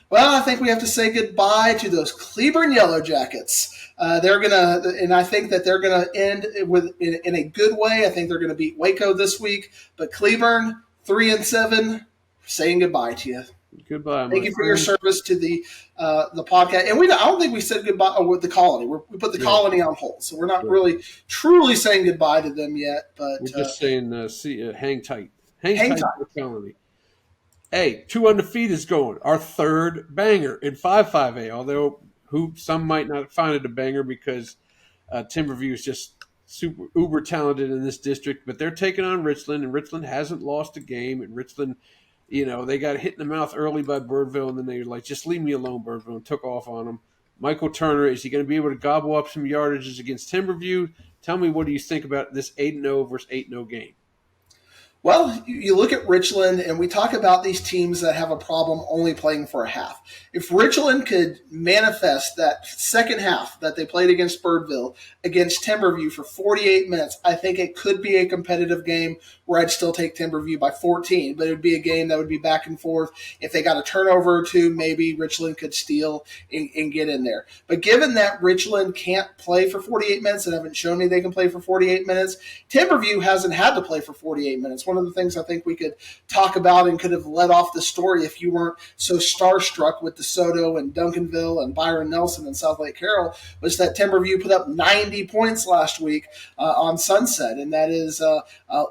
Well, I think we have to say goodbye to those Cleburne Yellow Jackets. I think that they're gonna end in a good way. I think they're gonna beat Waco this week, but Cleburne 3-7, saying goodbye to you. Goodbye, Thank my you for your friend. service to the podcast. And I don't think we said goodbye with the Colony. We put the Yeah, Colony on hold, so we're not yeah. really truly saying goodbye to them yet. But We're just saying, hang tight. Hang hang tight tight. for Colony. Hey, 2 undefeateds going. Our third banger in 5-5A, although some might not find it a banger because Timberview is just super uber talented in this district, but they're taking on Richland, and Richland hasn't lost a game. And Richland, they got hit in the mouth early by Birdville, and then they were like, just leave me alone, Birdville, and took off on them. Michael Turner, is he going to be able to gobble up some yardages against Timberview? Tell me, what do you think about this 8-0 versus 8-0 game? Well, you look at Richland, and we talk about these teams that have a problem only playing for a half. If Richland could manifest that second half that they played against Birdville against Timberview for 48 minutes, I think it could be a competitive game where I'd still take Timberview by 14, but it would be a game that would be back and forth. If they got a turnover or two, maybe Richland could steal and get in there. But given that Richland can't play for 48 minutes and haven't shown me they can play for 48 minutes, Timberview hasn't had to play for 48 minutes. One of the things I think we could talk about and could have led off the story if you weren't so starstruck with DeSoto and Duncanville and Byron Nelson and Southlake Carroll was that Timberview put up 90 points last week on Sunset, and that is a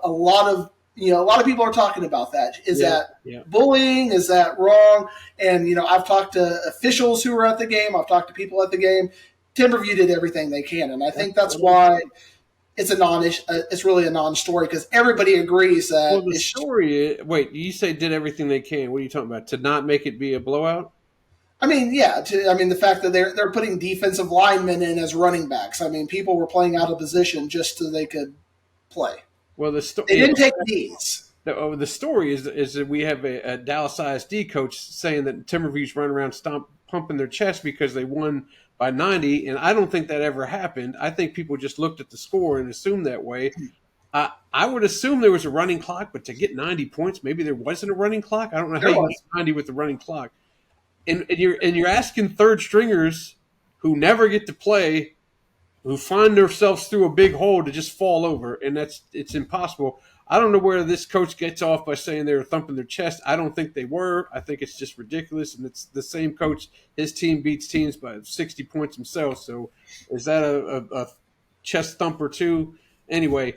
lot of a lot of people are talking about that. Is that bullying? Is that wrong? And I've talked to officials who were at the game. I've talked to people at the game. Timberview did everything they can, and I think that's why it's it's really a non-story because everybody agrees that. Well, the story. Wait, you say did everything they can. What are you talking about? To not make it be a blowout? I mean, yeah. The fact that they're putting defensive linemen in as running backs. I mean, people were playing out of position just so they could play. Well, they didn't take knees. The story is that we have a Dallas ISD coach saying that Timberview's run around pumping their chest because they won by 90, and I don't think that ever happened. I think people just looked at the score and assumed that way. I would assume there was a running clock, but to get 90 points, maybe there wasn't a running clock. I don't know how you get 90 with the running clock. And you're asking third stringers who never get to play, who find themselves through a big hole to just fall over, and it's impossible. I don't know where this coach gets off by saying they were thumping their chest. I don't think they were. I think it's just ridiculous, and it's the same coach. His team beats teams by 60 points himself. So is that a chest thumper too? Anyway,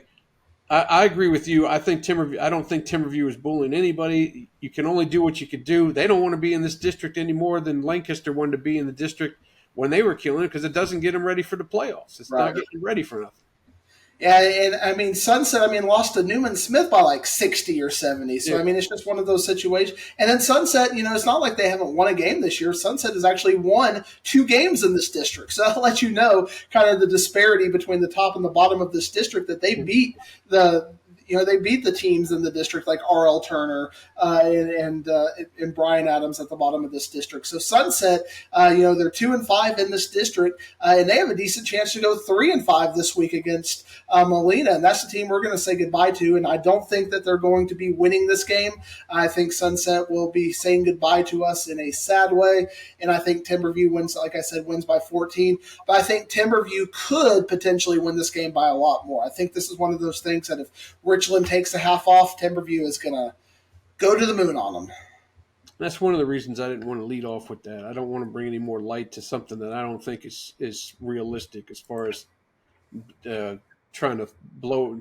I agree with you. I don't think Timberview is bullying anybody. You can only do what you could do. They don't want to be in this district any more than Lancaster wanted to be in the district when they were killing it because it doesn't get them ready for the playoffs. It's not getting ready for nothing. Yeah, and Sunset, lost to Newman Smith by like 60 or 70. So, it's just one of those situations. And then Sunset, it's not like they haven't won a game this year. Sunset has actually won 2 games in this district. So that'll let you know kind of the disparity between the top and the bottom of this district that they beat they beat the teams in the district like R.L. Turner and Brian Adams at the bottom of this district. So Sunset, they're 2-5 in this district, and they have a decent chance to go 3-5 this week against Molina, and that's the team we're going to say goodbye to. And I don't think that they're going to be winning this game. I think Sunset will be saying goodbye to us in a sad way, and I think Timberview wins, like I said, wins by 14. But I think Timberview could potentially win this game by a lot more. I think this is one of those things that if Richland takes a half off, Timberview is going to go to the moon on them. That's one of the reasons I didn't want to lead off with that. I don't want to bring any more light to something that I don't think is realistic as far as trying to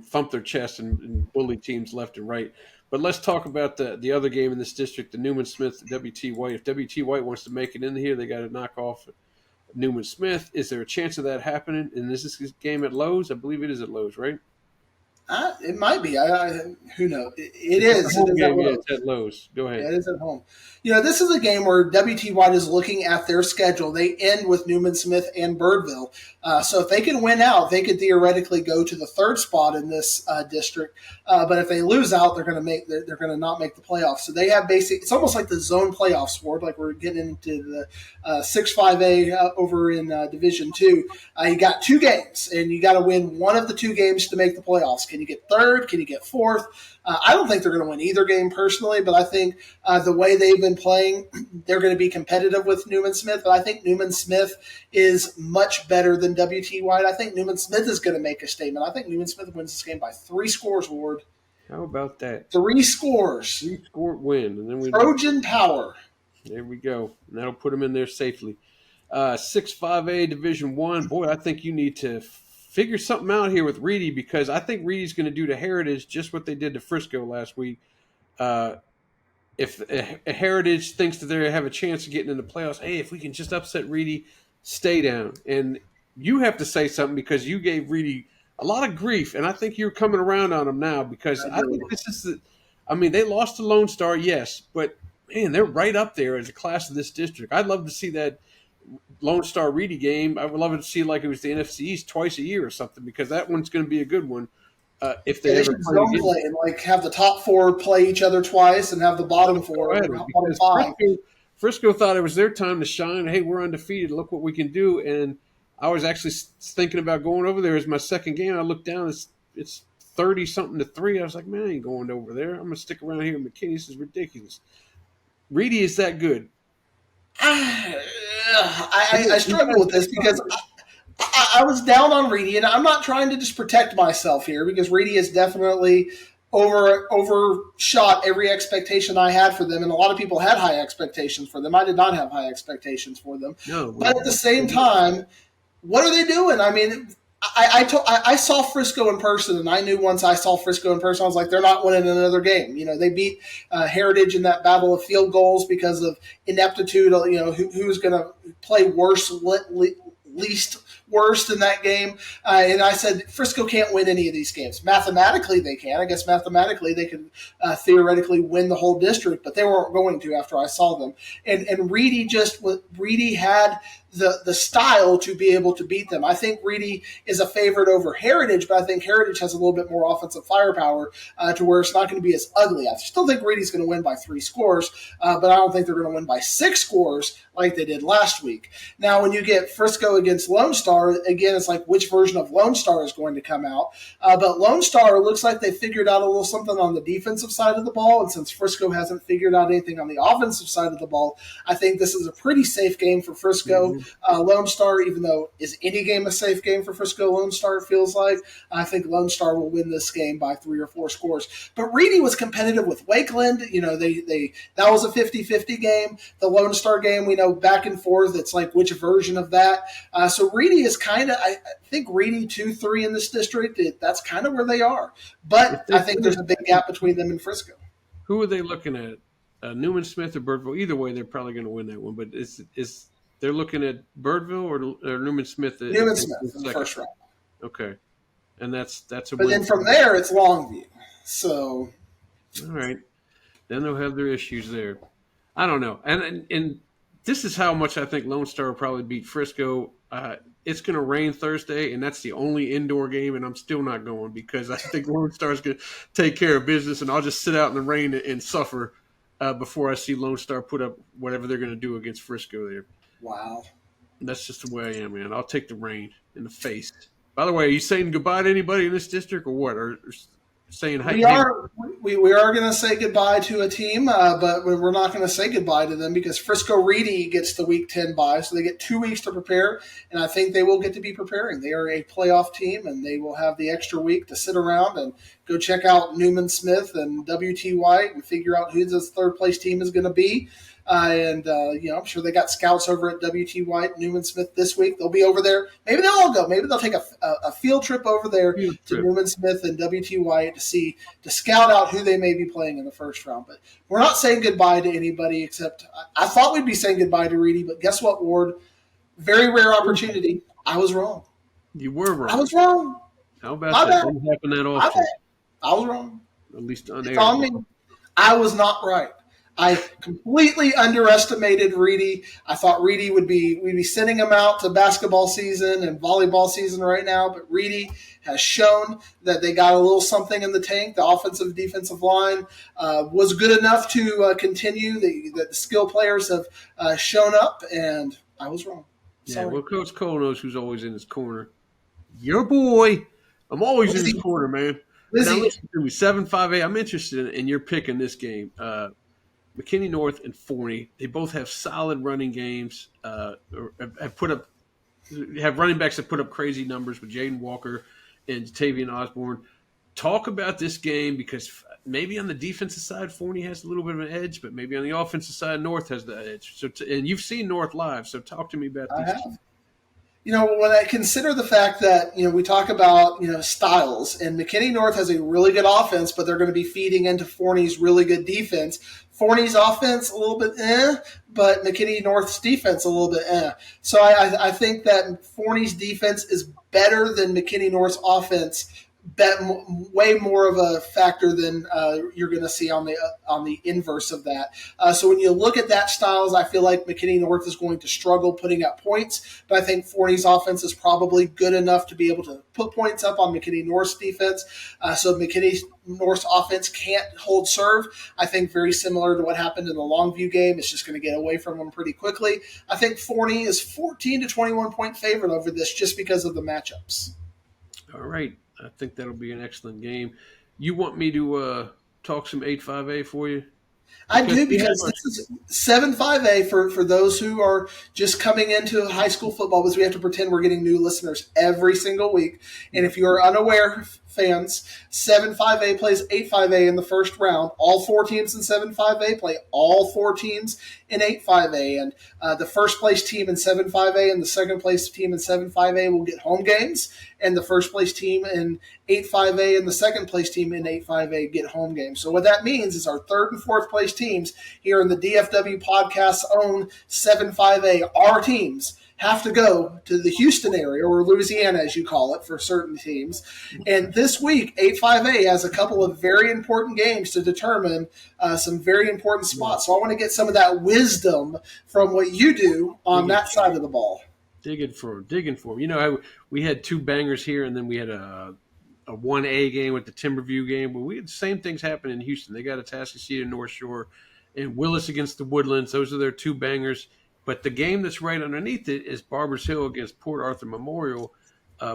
thump their chest and bully teams left and right. But let's talk about the other game in this district, the Newman Smith, W.T. White. If W.T. White wants to make it in here, they got to knock off Newman Smith. Is there a chance of that happening? And is this game at Lowe's? I believe it is at Lowe's, right? It might be. Who knows? It is. It's at Lowe's. Go ahead. Yeah, it is at home. This is a game where W.T. White is looking at their schedule. They end with Newman Smith and Birdville. So if they can win out, they could theoretically go to the 3rd spot in this district. But if they lose out, they're going to not make the playoffs. So they have it's almost like the zone playoff sport, like we're getting into the 6-5A over in Division 2. You got 2 games, and you got to win one of the 2 games to make the playoffs. Can you get 3rd? Can you get 4th? I don't think they're going to win either game personally, but I think the way they've been playing, they're going to be competitive with Newman Smith. But I think Newman Smith is much better than W.T. White. I think Newman Smith is going to make a statement. I think Newman Smith wins this game by 3 scores, Ward. How about that? 3 scores. 3-score win. And then Trojan power. There we go. And that'll put them in there safely. 6-5A Division One. Boy, I think you need to figure something out here with Reedy, because I think Reedy's going to do to Heritage just what they did to Frisco last week. If a Heritage thinks that they have a chance of getting in the playoffs, hey, if we can just upset Reedy, stay down. And you have to say something, because you gave Reedy a lot of grief, and I think you're coming around on them now, because I think this is they lost to Lone Star, yes, but man, they're right up there as a class of this district. I'd love to see that Lone Star Reedy game. I would love to see like it was the NFC East twice a year or something, because that one's going to be a good one. If they ever play and like have the top four play each other twice and have the bottom four, bottom five. Frisco thought it was their time to shine. Hey, we're undefeated. Look what we can do. And I was actually thinking about going over there as my second game. I looked down. It's 30-something to 3. I was like, man, I ain't going over there. I'm going to stick around here in McKinney. This is ridiculous. Reedy is that good. I struggle with this because I was down on Reedy, and I'm not trying to just protect myself here, because Reedy has definitely overshot every expectation I had for them, and a lot of people had high expectations for them. I did not have high expectations for them. No, but at the same time, what are they doing? I mean, I saw Frisco in person, and I knew once I saw Frisco in person, I was like, they're not winning another game. You know, they beat Heritage in that battle of field goals because of ineptitude. You know, who's going to play worse, least worst in that game. And I said, Frisco can't win any of these games. Mathematically, they can. I guess mathematically they could theoretically win the whole district, but they weren't going to after I saw them. And Reedy had the style to be able to beat them. I think Reedy is a favorite over Heritage, but I think Heritage has a little bit more offensive firepower to where it's not going to be as ugly. I still think Reedy's going to win by 3 scores, but I don't think they're going to win by 6 scores like they did last week. Now, when you get Frisco against Lone Star, again, it's like which version of Lone Star is going to come out. But Lone Star looks like they figured out a little something on the defensive side of the ball, and since Frisco hasn't figured out anything on the offensive side of the ball, I think this is a pretty safe game for Frisco. Lone Star, even though is any game a safe game for Frisco, Lone Star, it feels like, I think Lone Star will win this game by 3 or 4 scores. But Reedy was competitive with Wakeland. You know, that was a 50-50 game. The Lone Star game, we know back and forth. It's like which version of that. So Reedy is kind of, I think Reedy 2-3 in this district. That's kind of where they are. But I think there's a big gap between them and Frisco. Who are they looking at? Newman Smith or Birdville? Either way, they're probably going to win that one. But they're looking at Birdville or Newman Smith? Newman Smith in the first round. Okay, and that's a. But then from there, it's Longview. So. All right, then they'll have their issues there. I don't know, and this is how much I think Lone Star will probably beat Frisco. It's going to rain Thursday, and that's the only indoor game, and I'm still not going because I think Lone Star is going to take care of business, and I'll just sit out in the rain and suffer before I see Lone Star put up whatever they're going to do against Frisco there. Wow. That's just the way I am, man. I'll take the rain in the face. By the way, are you saying goodbye to anybody in this district or what? Or saying hi? We are going to say goodbye to a team, but we're not going to say goodbye to them because Frisco Reedy gets the Week 10 bye, so they get 2 weeks to prepare, and I think they will get to be preparing. They are a playoff team, and they will have the extra week to sit around and go check out Newman Smith and WT White and figure out who this third-place team is going to be. I'm sure they got scouts over at WT White, Newman Smith this week. They'll be over there. Maybe they'll all go. Maybe they'll take a field trip over there to Newman Smith and WT White to scout out who they may be playing in the first round. But we're not saying goodbye to anybody except I thought we'd be saying goodbye to Reedy, but guess what, Ward? Very rare opportunity. I was wrong. You were wrong. I was wrong. How about that? Doesn't happen that often. I was wrong. At least on air. It's on me. I was not right. I completely underestimated Reedy. I thought we'd be sending him out to basketball season and volleyball season right now, but Reedy has shown that they got a little something in the tank. The offensive defensive line was good enough to continue. The skill players have shown up, and I was wrong. Sorry. Yeah, well, Coach Cole knows who's always in his corner. Your boy. I'm always in his corner, man. Now listen to me, 7-5-8. I'm interested in your pick in this game. McKinney North and Forney, they both have solid running games. Have running backs that put up crazy numbers with Jaden Walker and Tavian Osborne. Talk about this game because maybe on the defensive side, Forney has a little bit of an edge, but maybe on the offensive side, North has the edge. So, and you've seen North live, so talk to me about I these have. two. When I consider the fact that, we talk about, styles, and McKinney North has a really good offense, but they're going to be feeding into Forney's really good defense. Forney's offense, a little bit but McKinney North's defense, a little bit So I think that Forney's defense is better than McKinney North's offense, way more of a factor than you're going to see on the inverse of that. So when you look at that styles, I feel like McKinney North is going to struggle putting up points, but I think Forney's offense is probably good enough to be able to put points up on McKinney North's defense. So McKinney North's offense can't hold serve. I think very similar to what happened in the Longview game. It's just going to get away from them pretty quickly. I think Forney is 14 to 21 point favorite over this just because of the matchups. All right. I think that'll be an excellent game. You want me to talk some 8-5A for you? I do, because this is 7-5A for those who are just coming into high school football, because we have to pretend we're getting new listeners every single week. And if you're unaware, fans, 7-5A plays 8-5A in the first round. All four teams in 7-5A play all four teams in 8-5A. And the first place team in 7-5A and the second place team in 7-5A will get home games. And the first place team in 8-5A and the second place team in 8-5A get home games. So what that means is our third and fourth place teams here in the DFW podcast's own 7-5A, our teams, have to go to the Houston area, or Louisiana as you call it for certain teams. And this week, 8-5A has a couple of very important games to determine some very important spots. So I want to get some of that wisdom from what you do on that side of the ball. Digging for them. We had two bangers here, and then we had a 1A game with the Timberview game. But we had the same things happen in Houston. They got a Atascocita and North Shore, and Willis against the Woodlands. Those are their two bangers. But the game that's right underneath it is Barbers Hill against Port Arthur Memorial.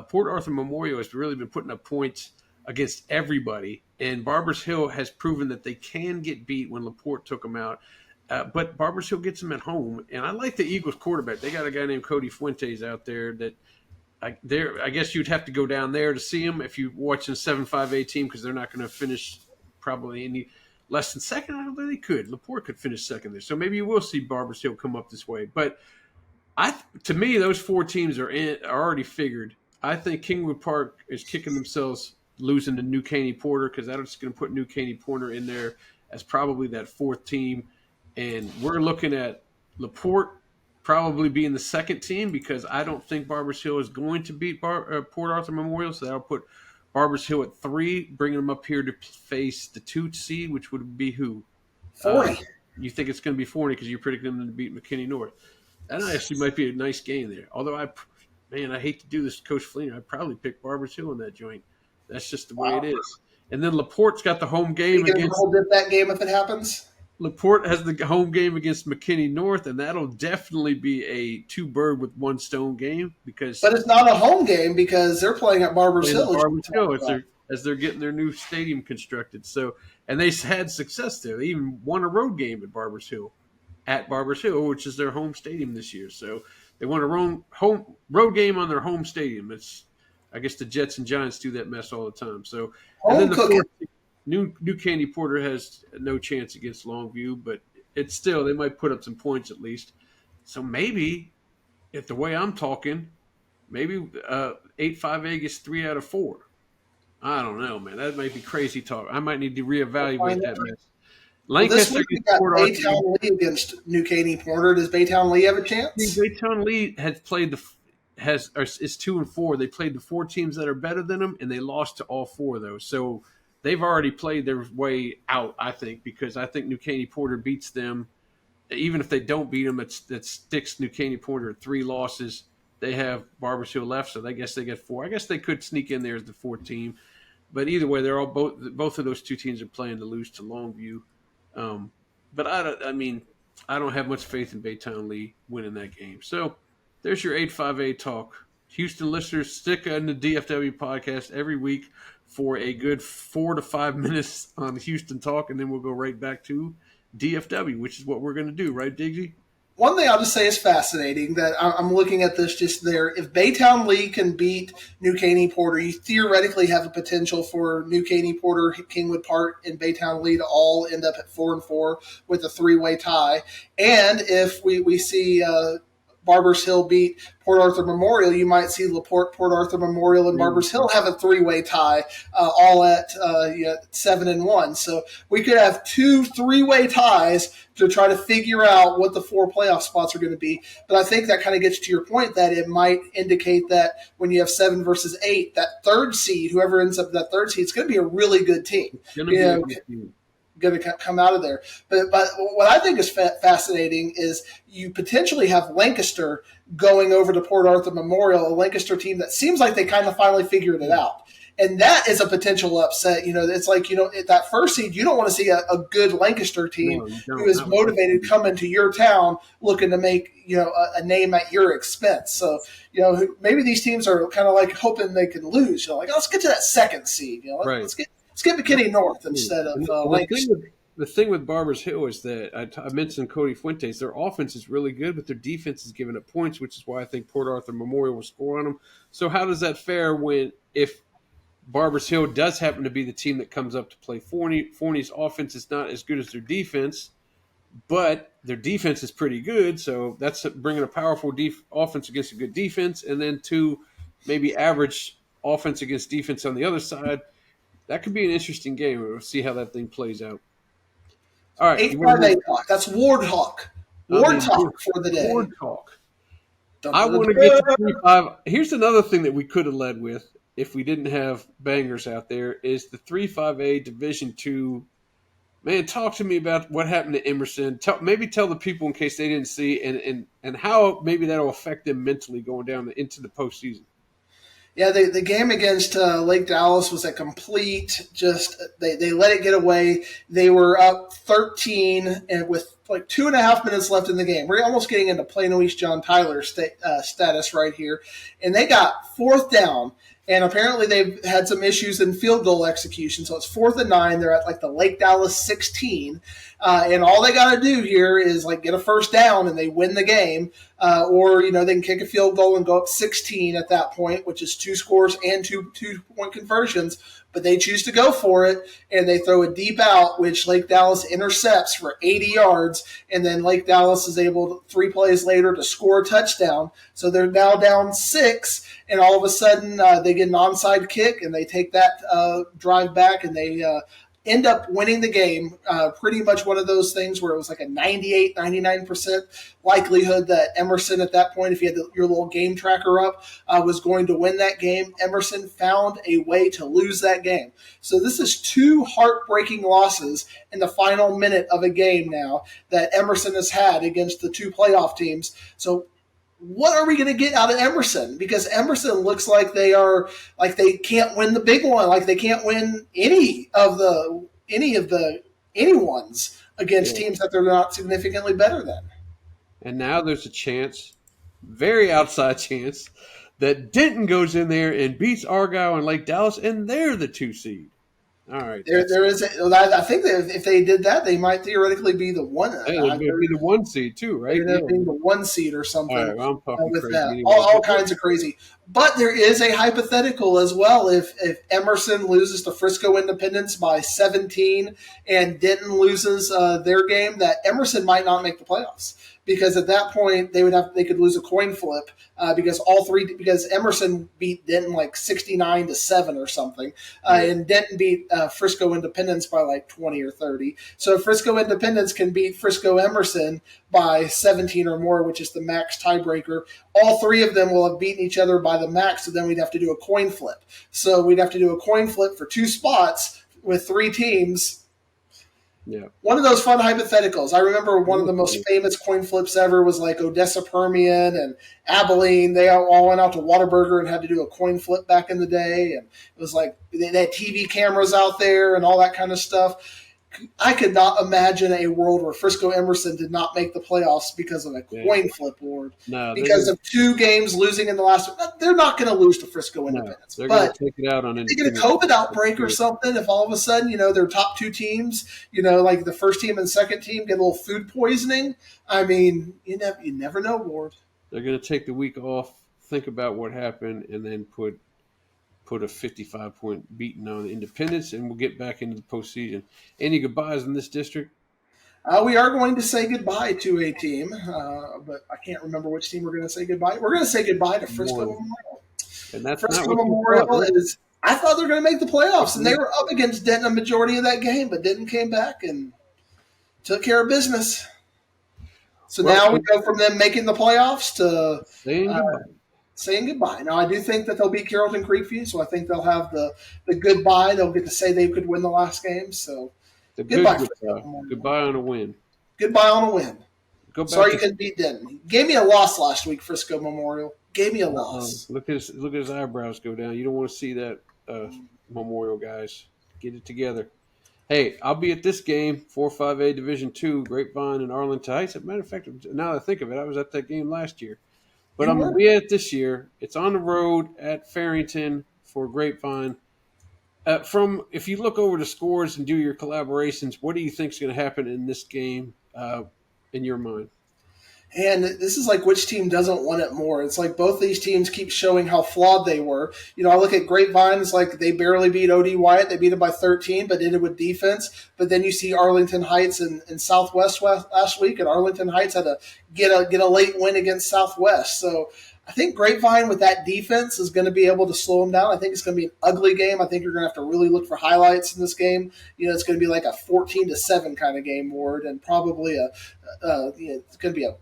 Port Arthur Memorial has really been putting up points against everybody, and Barbers Hill has proven that they can get beat when LaPorte took them out. But Barbers Hill gets them at home, and I like the Eagles quarterback. They got a guy named Cody Fuentes out there that I guess you'd have to go down there to see him if you're watching a 7-5A team, because they're not going to finish probably any less than second. I don't think they could. LaPorte could finish second there. So maybe you will see Barbers Hill come up this way. But to me, those four teams are already figured. I think Kingwood Park is kicking themselves losing to New Caney Porter, because that's going to put New Caney Porter in there as probably that fourth team. And we're looking at LaPorte probably being the second team, because I don't think Barbers Hill is going to beat Port Arthur Memorial. So that'll put Barbers Hill at 3, bringing them up here to face the 2 seed, which would be who? Forney. You think it's going to be Forney because you're predicting them to beat McKinney North. That actually might be a nice game there. Although I hate to do this to Coach Fleener. I'd probably pick Barbers Hill in that joint. That's just the way it is. And then LaPorte's got the home game against. Hold up that game if it happens. LaPorte has the home game against McKinney North, and that'll definitely be a 2-bird with 1 stone game, because. But it's not a home game because they're playing at Barbers Hill. As they're getting their new stadium constructed. So, and they had success there. They even won a road game at Barbers Hill, which is their home stadium this year. So they won a road game on their home stadium. I guess the Jets and Giants do that mess all the time. So, and then the New Caney Porter has no chance against Longview, but it's still, they might put up some points at least. So maybe, if the way I'm talking, maybe 8-5A gets 3 out of 4. I don't know, man. That might be crazy talk. I might need to reevaluate that mess. Lancaster gets Baytown Lee against New Caney Porter. Does Baytown Lee have a chance? Baytown Lee has played is 2-4. They played the 4 teams that are better than them, and they lost to all 4 of those. So they've already played their way out, I think, because I think New Caney Porter beats them. Even if they don't beat them, that sticks New Caney Porter at 3 losses. They have Barbers Hill left, so I guess they get 4. I guess they could sneak in there as the 4th team. But either way, they're all both of those 2 teams are playing to lose to Longview. But I don't have much faith in Baytown Lee winning that game. So there's your 8-5A talk. Houston listeners, stick on the DFW podcast every week for a good 4 to 5 minutes on Houston talk, and then we'll go right back to DFW, which is what we're going to do, right, Diggy? one thing I'll just say is fascinating that I'm looking at this just there. If Baytown Lee can beat New Caney Porter, you theoretically have a potential for New Caney Porter, Kingwood Park, and Baytown Lee to all end up at 4-4 with a 3-way tie. And if we see Barbers Hill beat Port Arthur Memorial, you might see LaPorte, Port Arthur Memorial, and Barbers Hill have a 3-way tie, all at 7-1. So we could have 2 3-way ties to try to figure out what the 4 playoff spots are going to be. But I think that kind of gets to your point that it might indicate that when you have 7 versus 8, that third seed, whoever ends up that third seed, it's going to be a really good team. Going to come out of there. But what I think is fascinating is you potentially have Lancaster going over to Port Arthur Memorial, a Lancaster team that seems like they kind of finally figured it out. And that is a potential upset. It's like, at that first seed, you don't want to see a good Lancaster team who is motivated coming to your town looking to make, a name at your expense. So, maybe these teams are kind of like hoping they can lose. Let's get to that second seed. Let's get McKinney North instead of Lancaster. The thing with Barbers Hill is that I mentioned Cody Fuentes. Their offense is really good, but their defense is giving up points, which is why I think Port Arthur Memorial will score on them. So how does that fare if Barbers Hill does happen to be the team that comes up to play Forney? Forney's offense is not as good as their defense, but their defense is pretty good. So that's bringing a powerful offense against a good defense, and then 2 maybe average offense against defense on the other side. That could be an interesting game. We'll see how that thing plays out. All right. 858 talk. That's Ward Talk. Ward Talk for the day. Ward Talk. I want to get to 3-5. Here's another thing that we could have led with if we didn't have bangers out there is the 3-5A Division II. Man, talk to me about what happened to Emerson. Maybe tell the people in case they didn't see and how maybe that will affect them mentally going down into the postseason. Yeah, the game against Lake Dallas was a complete they let it get away. They were up 13 and with like 2.5 minutes left in the game. We're almost getting into Plano East John Tyler status right here. And they got 4th down. And apparently they've had some issues in field goal execution. So it's 4th and 9. They're at like the Lake Dallas 16. And all they got to do here is like get a first down and they win the game. Or, they can kick a field goal and go up 16 at that point, which is 2 scores and 2-point conversions. But they choose to go for it, and they throw a deep out, which Lake Dallas intercepts for 80 yards. And then Lake Dallas is able, 3 plays later, to score a touchdown. So they're now down 6, and all of a sudden they get an onside kick, and they take that drive back, and they end up winning the game. Pretty much one of those things where it was like a 98, 99% likelihood that Emerson at that point, if you had your little game tracker up, was going to win that game. Emerson found a way to lose that game. So this is 2 heartbreaking losses in the final minute of a game now that Emerson has had against the 2 playoff teams. So what are we going to get out of Emerson? Because Emerson looks like they can't win the big one, like they can't win any of the anyone's against teams that they're not significantly better than. And now there's a chance, very outside chance, that Denton goes in there and beats Argyle and Lake Dallas, and they're the 2 seed. All right. There is. I think that if they did that, they might theoretically be the 1. Hey, they'd be the 1 seed too, right? They'd be the 1 seed or something. All right, well, I'm talking with crazy that. anyway. All kinds of crazy. But there is a hypothetical as well. If Emerson loses to Frisco Independence by 17 and Denton loses their game, that Emerson might not make the playoffs. Because at that point they could lose a coin flip because Emerson beat Denton like 69-7 or something, and Denton beat Frisco Independence by like 20 or 30. So if Frisco Independence can beat Frisco Emerson by 17 or more, which is the max tiebreaker, all 3 of them will have beaten each other by the max. So then we'd have to do a coin flip. So we'd have to do a coin flip for 2 spots with 3 teams. Yeah. One of those fun hypotheticals. I remember one of the most famous coin flips ever was like Odessa Permian and Abilene. They all went out to Whataburger and had to do a coin flip back in the day. And it was like they had TV cameras out there and all that kind of stuff. I could not imagine a world where Frisco Emerson did not make the playoffs because of a coin flip, Ward. No, because of 2 games losing in the last one. They're not going to lose to Frisco Independence. They're going to take it out on if they get a COVID outbreak or something, if all of a sudden, their top 2 teams, like the first team and second team get a little food poisoning, I mean, you never know, Ward. They're going to take the week off, think about what happened, and then put a 55-point beating on Independence, and we'll get back into the postseason. Any goodbyes in this district? We are going to say goodbye to a team, but I can't remember which team we're going to say goodbye. We're going to say goodbye to Frisco Memorial. And that's Frisco Memorial is. I thought they were going to make the playoffs, and they were up against Denton a majority of that game, but Denton came back and took care of business. So now we go from them making the playoffs to saying goodbye. Now, I do think that they'll beat Carrollton Creekview, so I think they'll have the goodbye. They'll get to say they could win the last game. So goodbye on a win. Goodbye on a win. Sorry you couldn't beat Denton. He gave me a loss last week, Frisco Memorial. Gave me a loss. Look at his eyebrows go down. You don't want to see that, Memorial guys. Get it together. Hey, I'll be at this game, 4-5A Division II, Grapevine and Arlington Heights. As a matter of fact, now that I think of it, I was at that game last year. But I'm going to be at it this year. It's on the road at Farrington for Grapevine. If you look over the scores and do your collaborations, what do you think is going to happen in this game in your mind? And this is like which team doesn't want it more. It's like both these teams keep showing how flawed they were. I look at Grapevine, it's like they barely beat OD Wyatt. They beat it by 13, but did it with defense. But then you see Arlington Heights and Southwest last week, and Arlington Heights had to get a late win against Southwest. So I think Grapevine with that defense is going to be able to slow them down. I think it's going to be an ugly game. I think you're going to have to really look for highlights in this game. It's going to be like a 14-7 kind of game, Ward, and probably it's going to be a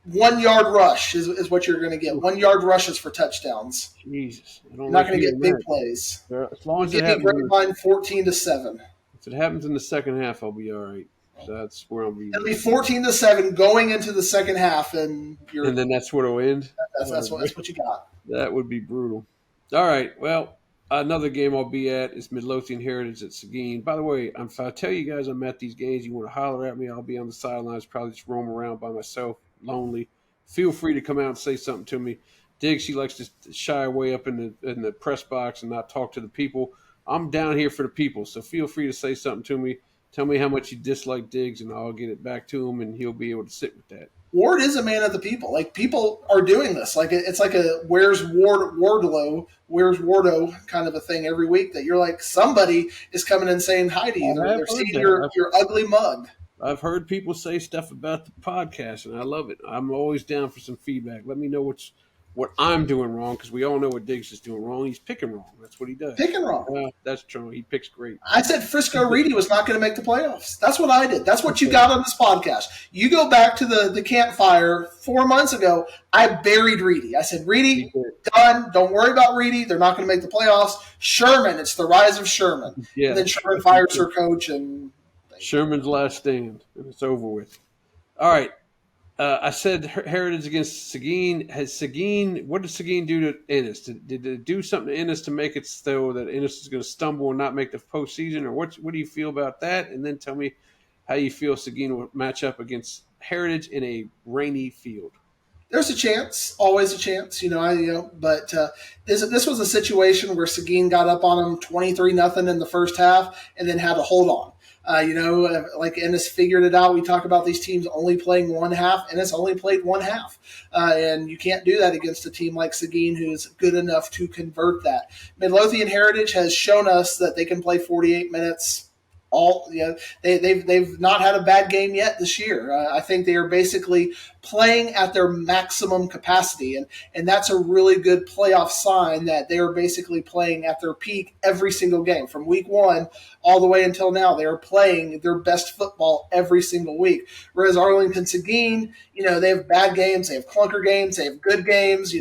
1-yard rush is what you're going to get. 1-yard rushes for touchdowns. Jesus, you're not going to get big plays. As long as it happens, Grapevine 14-7. If it happens in the second half, I'll be all right. So that's where I'll be. It'll be 14-7 going into the second half, and then that's where it'll end. That's what you got. That would be brutal. All right. Well, another game I'll be at is Midlothian Heritage at Seguin. By the way, if I tell you guys I'm at these games, you want to holler at me, I'll be on the sidelines, probably just roam around by myself, lonely. Feel free to come out and say something to me. Diggs, she likes to shy away up in the press box and not talk to the people. I'm down here for the people, so feel free to say something to me. Tell me how much you dislike Diggs, and I'll get it back to him, and he'll be able to sit with that. Ward is a man of the people. Like, people are doing this. Like, it's like a where's Wardo kind of a thing every week that you're like, somebody is coming and saying hi to you. They're seeing your ugly mug. I've heard people say stuff about the podcast, and I love it. I'm always down for some feedback. Let me know what I'm doing wrong, because we all know what Diggs is doing wrong. He's picking wrong. That's what he does. Picking wrong. That's true. He picks great. I said Frisco Reedy was not going to make the playoffs. That's what I did. That's what you got on this podcast. You go back to the campfire 4 months ago. I buried Reedy. I said, Reedy, done. Don't worry about Reedy. They're not going to make the playoffs. Sherman, it's the rise of Sherman. Yeah. And then Sherman fires her coach, and Sherman's last stand, and it's over with. All right. I said Heritage against Seguin. What did Seguin do to Ennis? Did they do something to Ennis to make it so that Ennis is going to stumble and not make the postseason? Or what do you feel about that? And then tell me how you feel Seguin will match up against Heritage in a rainy field. There's a chance, always a chance, but this was a situation where Seguin got up on them 23-0 in the first half and then had to hold on. Like Ennis figured it out. We talk about these teams only playing one half. Ennis only played one half. And you can't do that against a team like Seguin who's good enough to convert that. Midlothian Heritage has shown us that they can play 48 minutes. They've not had a bad game yet this year. I think they are basically playing at their maximum capacity, and that's a really good playoff sign that they are basically playing at their peak every single game from week 1 all the way until now. They are playing their best football every single week. Whereas Arlington Seguin, they have bad games, they have clunker games, they have good games.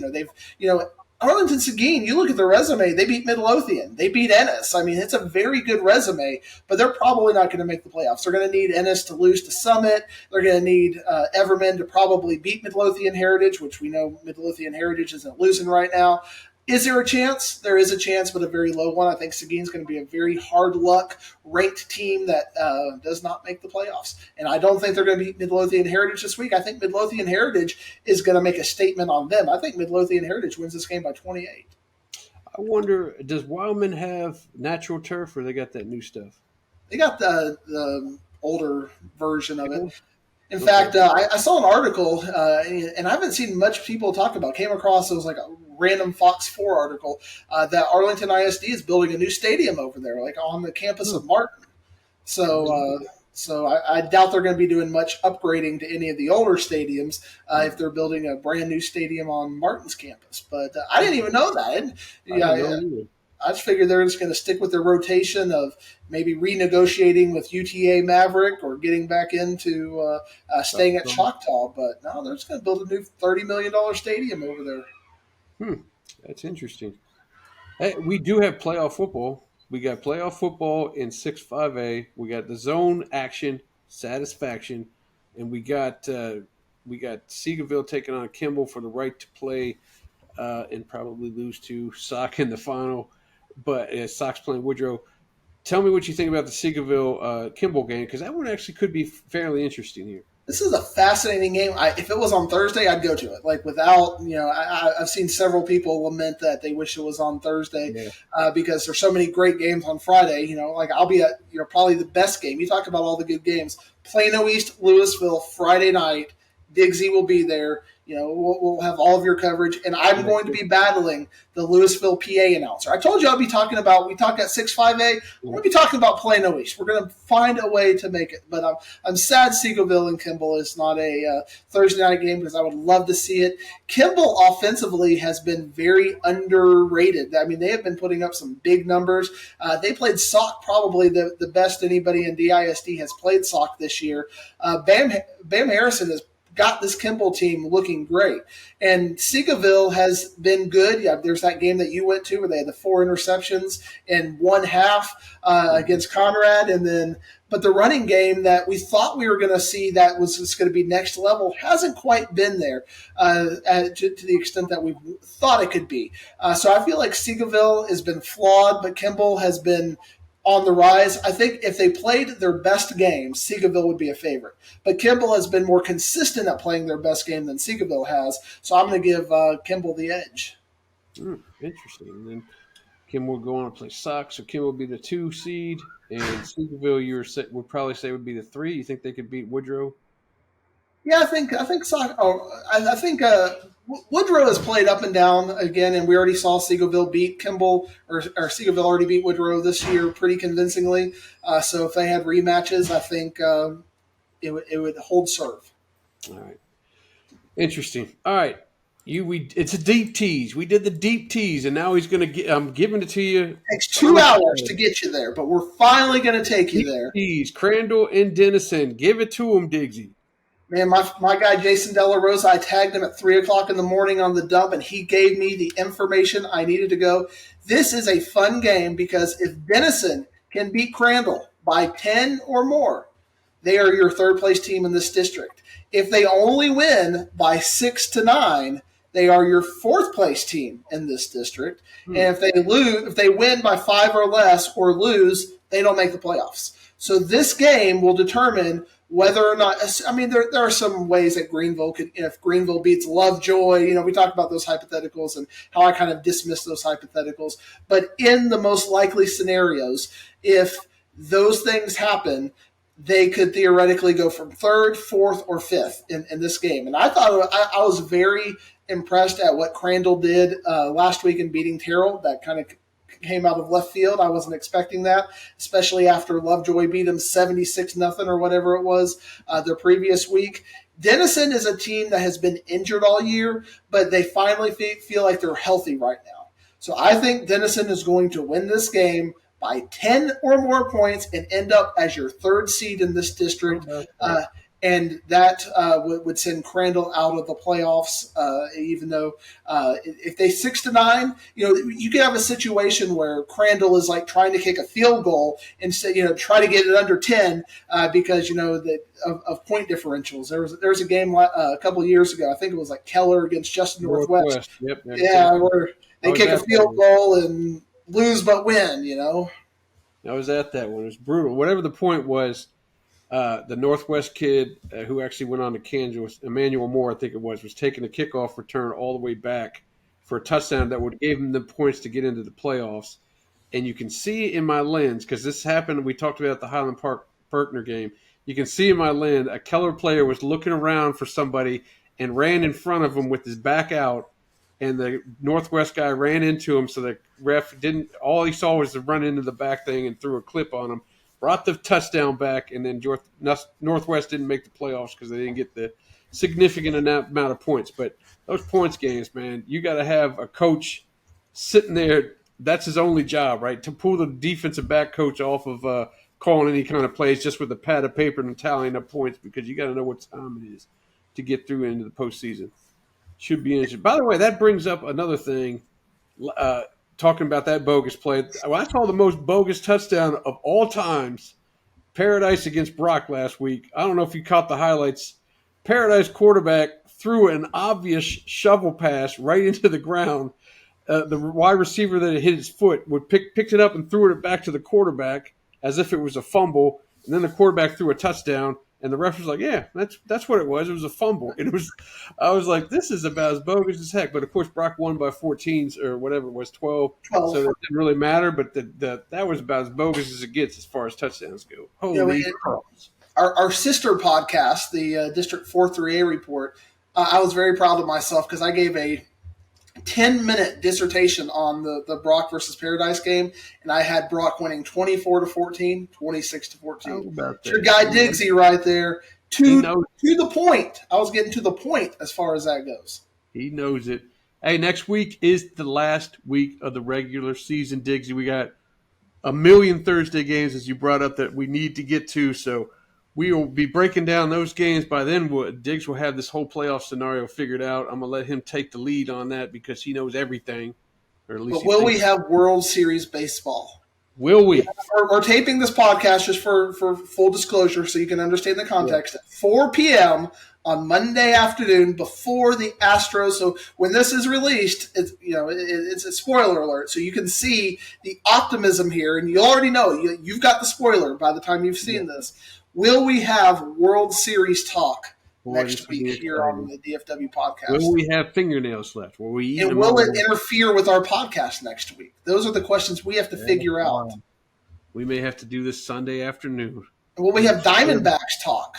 Arlington Seguin, you look at the resume, they beat Midlothian. They beat Ennis. I mean, it's a very good resume, but they're probably not going to make the playoffs. They're going to need Ennis to lose to Summit. They're going to need Everman to probably beat Midlothian Heritage, which we know Midlothian Heritage isn't losing right now. Is there a chance? There is a chance, but a very low one. I think Seguin's going to be a very hard luck ranked team that does not make the playoffs. And I don't think they're going to beat Midlothian Heritage this week. I think Midlothian Heritage is going to make a statement on them. I think Midlothian Heritage wins this game by 28. I wonder, does Wildman have natural turf or they got that new stuff? They got the older version of it. In fact, I saw an article, and I haven't seen much people talk about. Came across, it was like a random Fox 4 article that Arlington ISD is building a new stadium over there, like on the campus of Martin. So I doubt they're going to be doing much upgrading to any of the older stadiums if they're building a brand new stadium on Martin's campus. But I didn't even know that. I just figured they're just going to stick with their rotation of maybe renegotiating with UTA Maverick or getting back into staying at Choctaw. But no, they're just going to build a new $30 million stadium over there. That's interesting. Hey, we do have playoff football. We got playoff football in 6-5A. We got the zone action, satisfaction, and we got Seagoville taking on Kimball for the right to play and probably lose to Sock in the final. But Sock's playing Woodrow. Tell me what you think about the Seagoville Kimball game, because that one actually could be fairly interesting here. This is a fascinating game. If it was on Thursday, I'd go to it. Like without, I've seen several people lament that they wish it was on Thursday because there's so many great games on Friday. Like I'll be at, probably the best game. You talk about all the good games. Plano East, Louisville, Friday night. Diggsy will be there. We'll have all of your coverage, and I'm going to be battling the Louisville PA announcer. I told you we talk at 6-5A. We're going to be talking about Plano East. We're going to find a way to make it. But I'm sad Seagoville and Kimball is not a Thursday night game because I would love to see it. Kimball offensively has been very underrated. I mean, they have been putting up some big numbers. They played Sock probably the best anybody in DISD has played Sock this year. Bam Harrison has got this Kimball team looking great. And Seagoville has been good. Yeah, there's that game that you went to where they had the 4 interceptions in one half against Conrad. But the running game that we thought we were going to see that was just going to be next level hasn't quite been there to the extent that we thought it could be. So I feel like Seagoville has been flawed, but Kimball has been on the rise. I think if they played their best game, Seagoville would be a favorite. But Kimball has been more consistent at playing their best game than Seagoville has, so I'm going to give Kimball the edge. Interesting. And then Kimball will go on to play Sock, so Kimball will be the 2 seed, and Seagoville would probably say would be the 3. You think they could beat Woodrow? Yeah, I think Sock. I think Woodrow has played up and down again, and we already saw Seagoville beat Kimball, or Seagoville already beat Woodrow this year pretty convincingly. So if they had rematches, I think it would hold serve. All right, interesting. All right, it's a deep tease. We did the deep tease, and now he's going to I'm giving it to you. It takes 2 hours to get you there, but we're finally going to take you there. Tease, Crandall and Denison. Give it to him, Diggsy. Man, my guy Jason Della Rosa, I tagged him at 3 o'clock in the morning on the dump, and he gave me the information I needed to go. This is a fun game because if Denison can beat Crandall by 10 or more, they are your third-place team in this district. If they only win by 6-9, they are your fourth-place team in this district. And if they win by 5 or less or lose, they don't make the playoffs. So this game will determine whether or not – I mean, there are some ways that Greenville could – if Greenville beats Lovejoy, we talk about those hypotheticals and how I kind of dismiss those hypotheticals. But in the most likely scenarios, if those things happen, they could theoretically go from 3rd, 4th, or 5th in this game. And I thought I was very impressed at what Crandall did last week in beating Terrell. That kind of came out of left field. I wasn't expecting that, especially after Lovejoy beat them 76-0 or whatever it was the previous week. Denison is a team that has been injured all year, but they finally feel like they're healthy right now. So I think Denison is going to win this game by 10 or more points and end up as your 3rd seed in this district. and that would send Crandall out of the playoffs. Even though if they 6-9, you could have a situation where Crandall is like trying to kick a field goal and say, try to get it under 10 because that of point differentials. There was a game a couple of years ago. I think it was like Keller against Justin Northwest. Yep. Yeah, where they kick a field goal and lose but win. I was at that one. It was brutal. Whatever the point was. The Northwest kid who actually went on to Kansas, Emmanuel Moore, I think it was taking a kickoff return all the way back for a touchdown that would have given them the points to get into the playoffs. And you can see in my lens, because this happened, we talked about the Highland Park Berkner game. You can see in my lens a Keller player was looking around for somebody and ran in front of him with his back out, and the Northwest guy ran into him, so the ref didn't – all he saw was to run into the back thing and threw a clip on him. Brought the touchdown back, and then Northwest didn't make the playoffs because they didn't get the significant amount of points. But those points games, man, you got to have a coach sitting there. That's his only job, right? To pull the defensive back coach off of calling any kind of plays just with a pad of paper and tallying up points, because you got to know what time it is to get through into the postseason. Should be interesting. By the way, that brings up another thing. Talking about that bogus play, I saw the most bogus touchdown of all times. Paradise against Brock last week. I don't know if you caught the highlights. Paradise quarterback threw an obvious shovel pass right into the ground. The wide receiver that hit his foot picked it up and threw it back to the quarterback as if it was a fumble. And then the quarterback threw a touchdown. And the ref was like, "Yeah, that's what it was. It was a fumble." And I was like, "This is about as bogus as heck." But of course, Brock won by 14 or whatever it was, 12. So it didn't really matter. But that was about as bogus as it gets as far as touchdowns go. Holy cross! Our sister podcast, the District 4-3A report, I was very proud of myself because I gave a 10-minute dissertation on the Brock versus Paradise game, and I had Brock winning 24-14, 26-14. Your guy Diggsy right there to the point. I was getting to the point as far as that goes. He knows it. Hey, next week is the last week of the regular season, Diggsy. We got a million Thursday games, as you brought up, that we need to get to, so we will be breaking down those games. By then, Diggs will have this whole playoff scenario figured out. I'm going to let him take the lead on that because he knows everything. Or at least but will we have World Series baseball? Will we? We're taping this podcast just for full disclosure so you can understand the context. At 4 p.m. on Monday afternoon before the Astros. So when this is released, it's a spoiler alert. So you can see the optimism here, and you already know you've got the spoiler by the time you've seen this. Will we have World Series talk next week here on the DFW podcast? Will we have fingernails left? Will we eat them? And will it interfere with our podcast next week? Those are the questions we have to figure out. We may have to do this Sunday afternoon. And will we have Diamondbacks talk?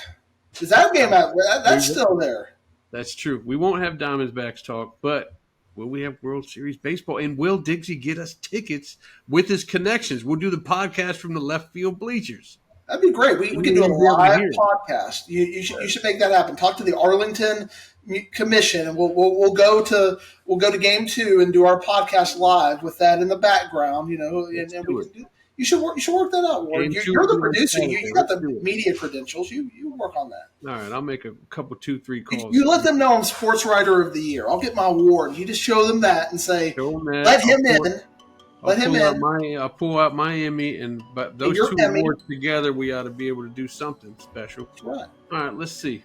Is that game out? That's still there. That's true. We won't have Diamondbacks talk, but will we have World Series baseball? And will Diggsy get us tickets with his connections? We'll do the podcast from the left field bleachers. That'd be great. We can do a live podcast. You should make that happen. Talk to the Arlington Commission, and we'll go to Game 2 and do our podcast live with that in the background. You should work that out, Ward. You're the producer. You got the media credentials. You work on that. All right, I'll make a couple, 2-3 calls. You let them know I'm Sports Writer of the Year. I'll get my award. You just show them that and say, let him in. I'll pull out my Emmy, but those two awards together, we ought to be able to do something special. Right. All right, let's see.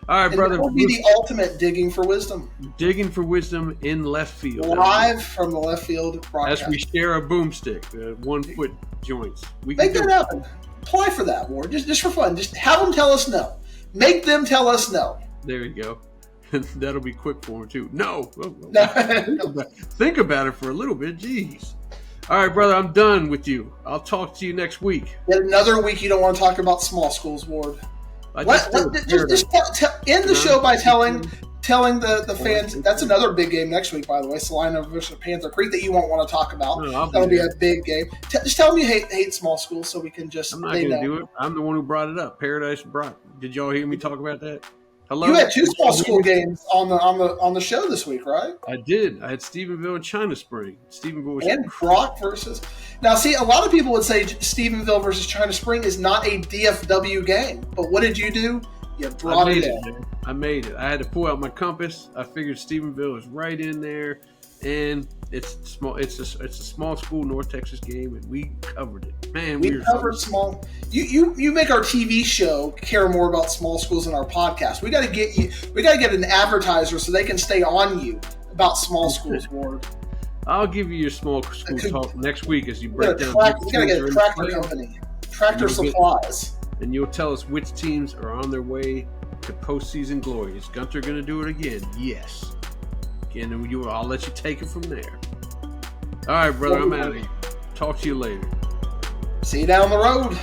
All right, and brother. That will be the ultimate digging for wisdom. Digging for wisdom in left field. Live from the left field broadcast. As we share a boomstick, 1-foot joints. Make that happen. Apply for that, Ward. Just for fun. Just have them tell us no. Make them tell us no. There you go. That'll be quick for him, too. No. Think about it for a little bit. Jeez. All right, brother, I'm done with you. I'll talk to you next week. Yet another week you don't want to talk about small schools, Ward. Just end the show by telling the fans. That's another big game next week, by the way. Salina versus Panther Creek that you won't want to talk about. That'll be a big game. Just tell them you hate small schools so we can just. I'm not going to do it. I'm the one who brought it up. Paradise Brock. Did y'all hear me talk about that? Hello? You had 2 small school games on the show this week, right? I did. I had Stephenville and China Spring. Stephenville was and Brock versus. Now, see, a lot of people would say Stephenville versus China Spring is not a DFW game, but what did you do? You brought it in. Man. I made it. I had to pull out my compass. I figured Stephenville is right in there, and it's small. It's a small school North Texas game, and we covered it. Man, we covered small. You make our TV show care more about small schools than our podcast. We got to get you. We got to get an advertiser so they can stay on you about small schools, Ward. I'll give you your small school talk next week as you break down. We got to get a tractor company, Tractor Supplies, and you'll tell us which teams are on their way to postseason glory. Is Gunter going to do it again? Yes. And I'll let you take it from there. All right, brother, I'm out of here. Talk to you later. See you down the road.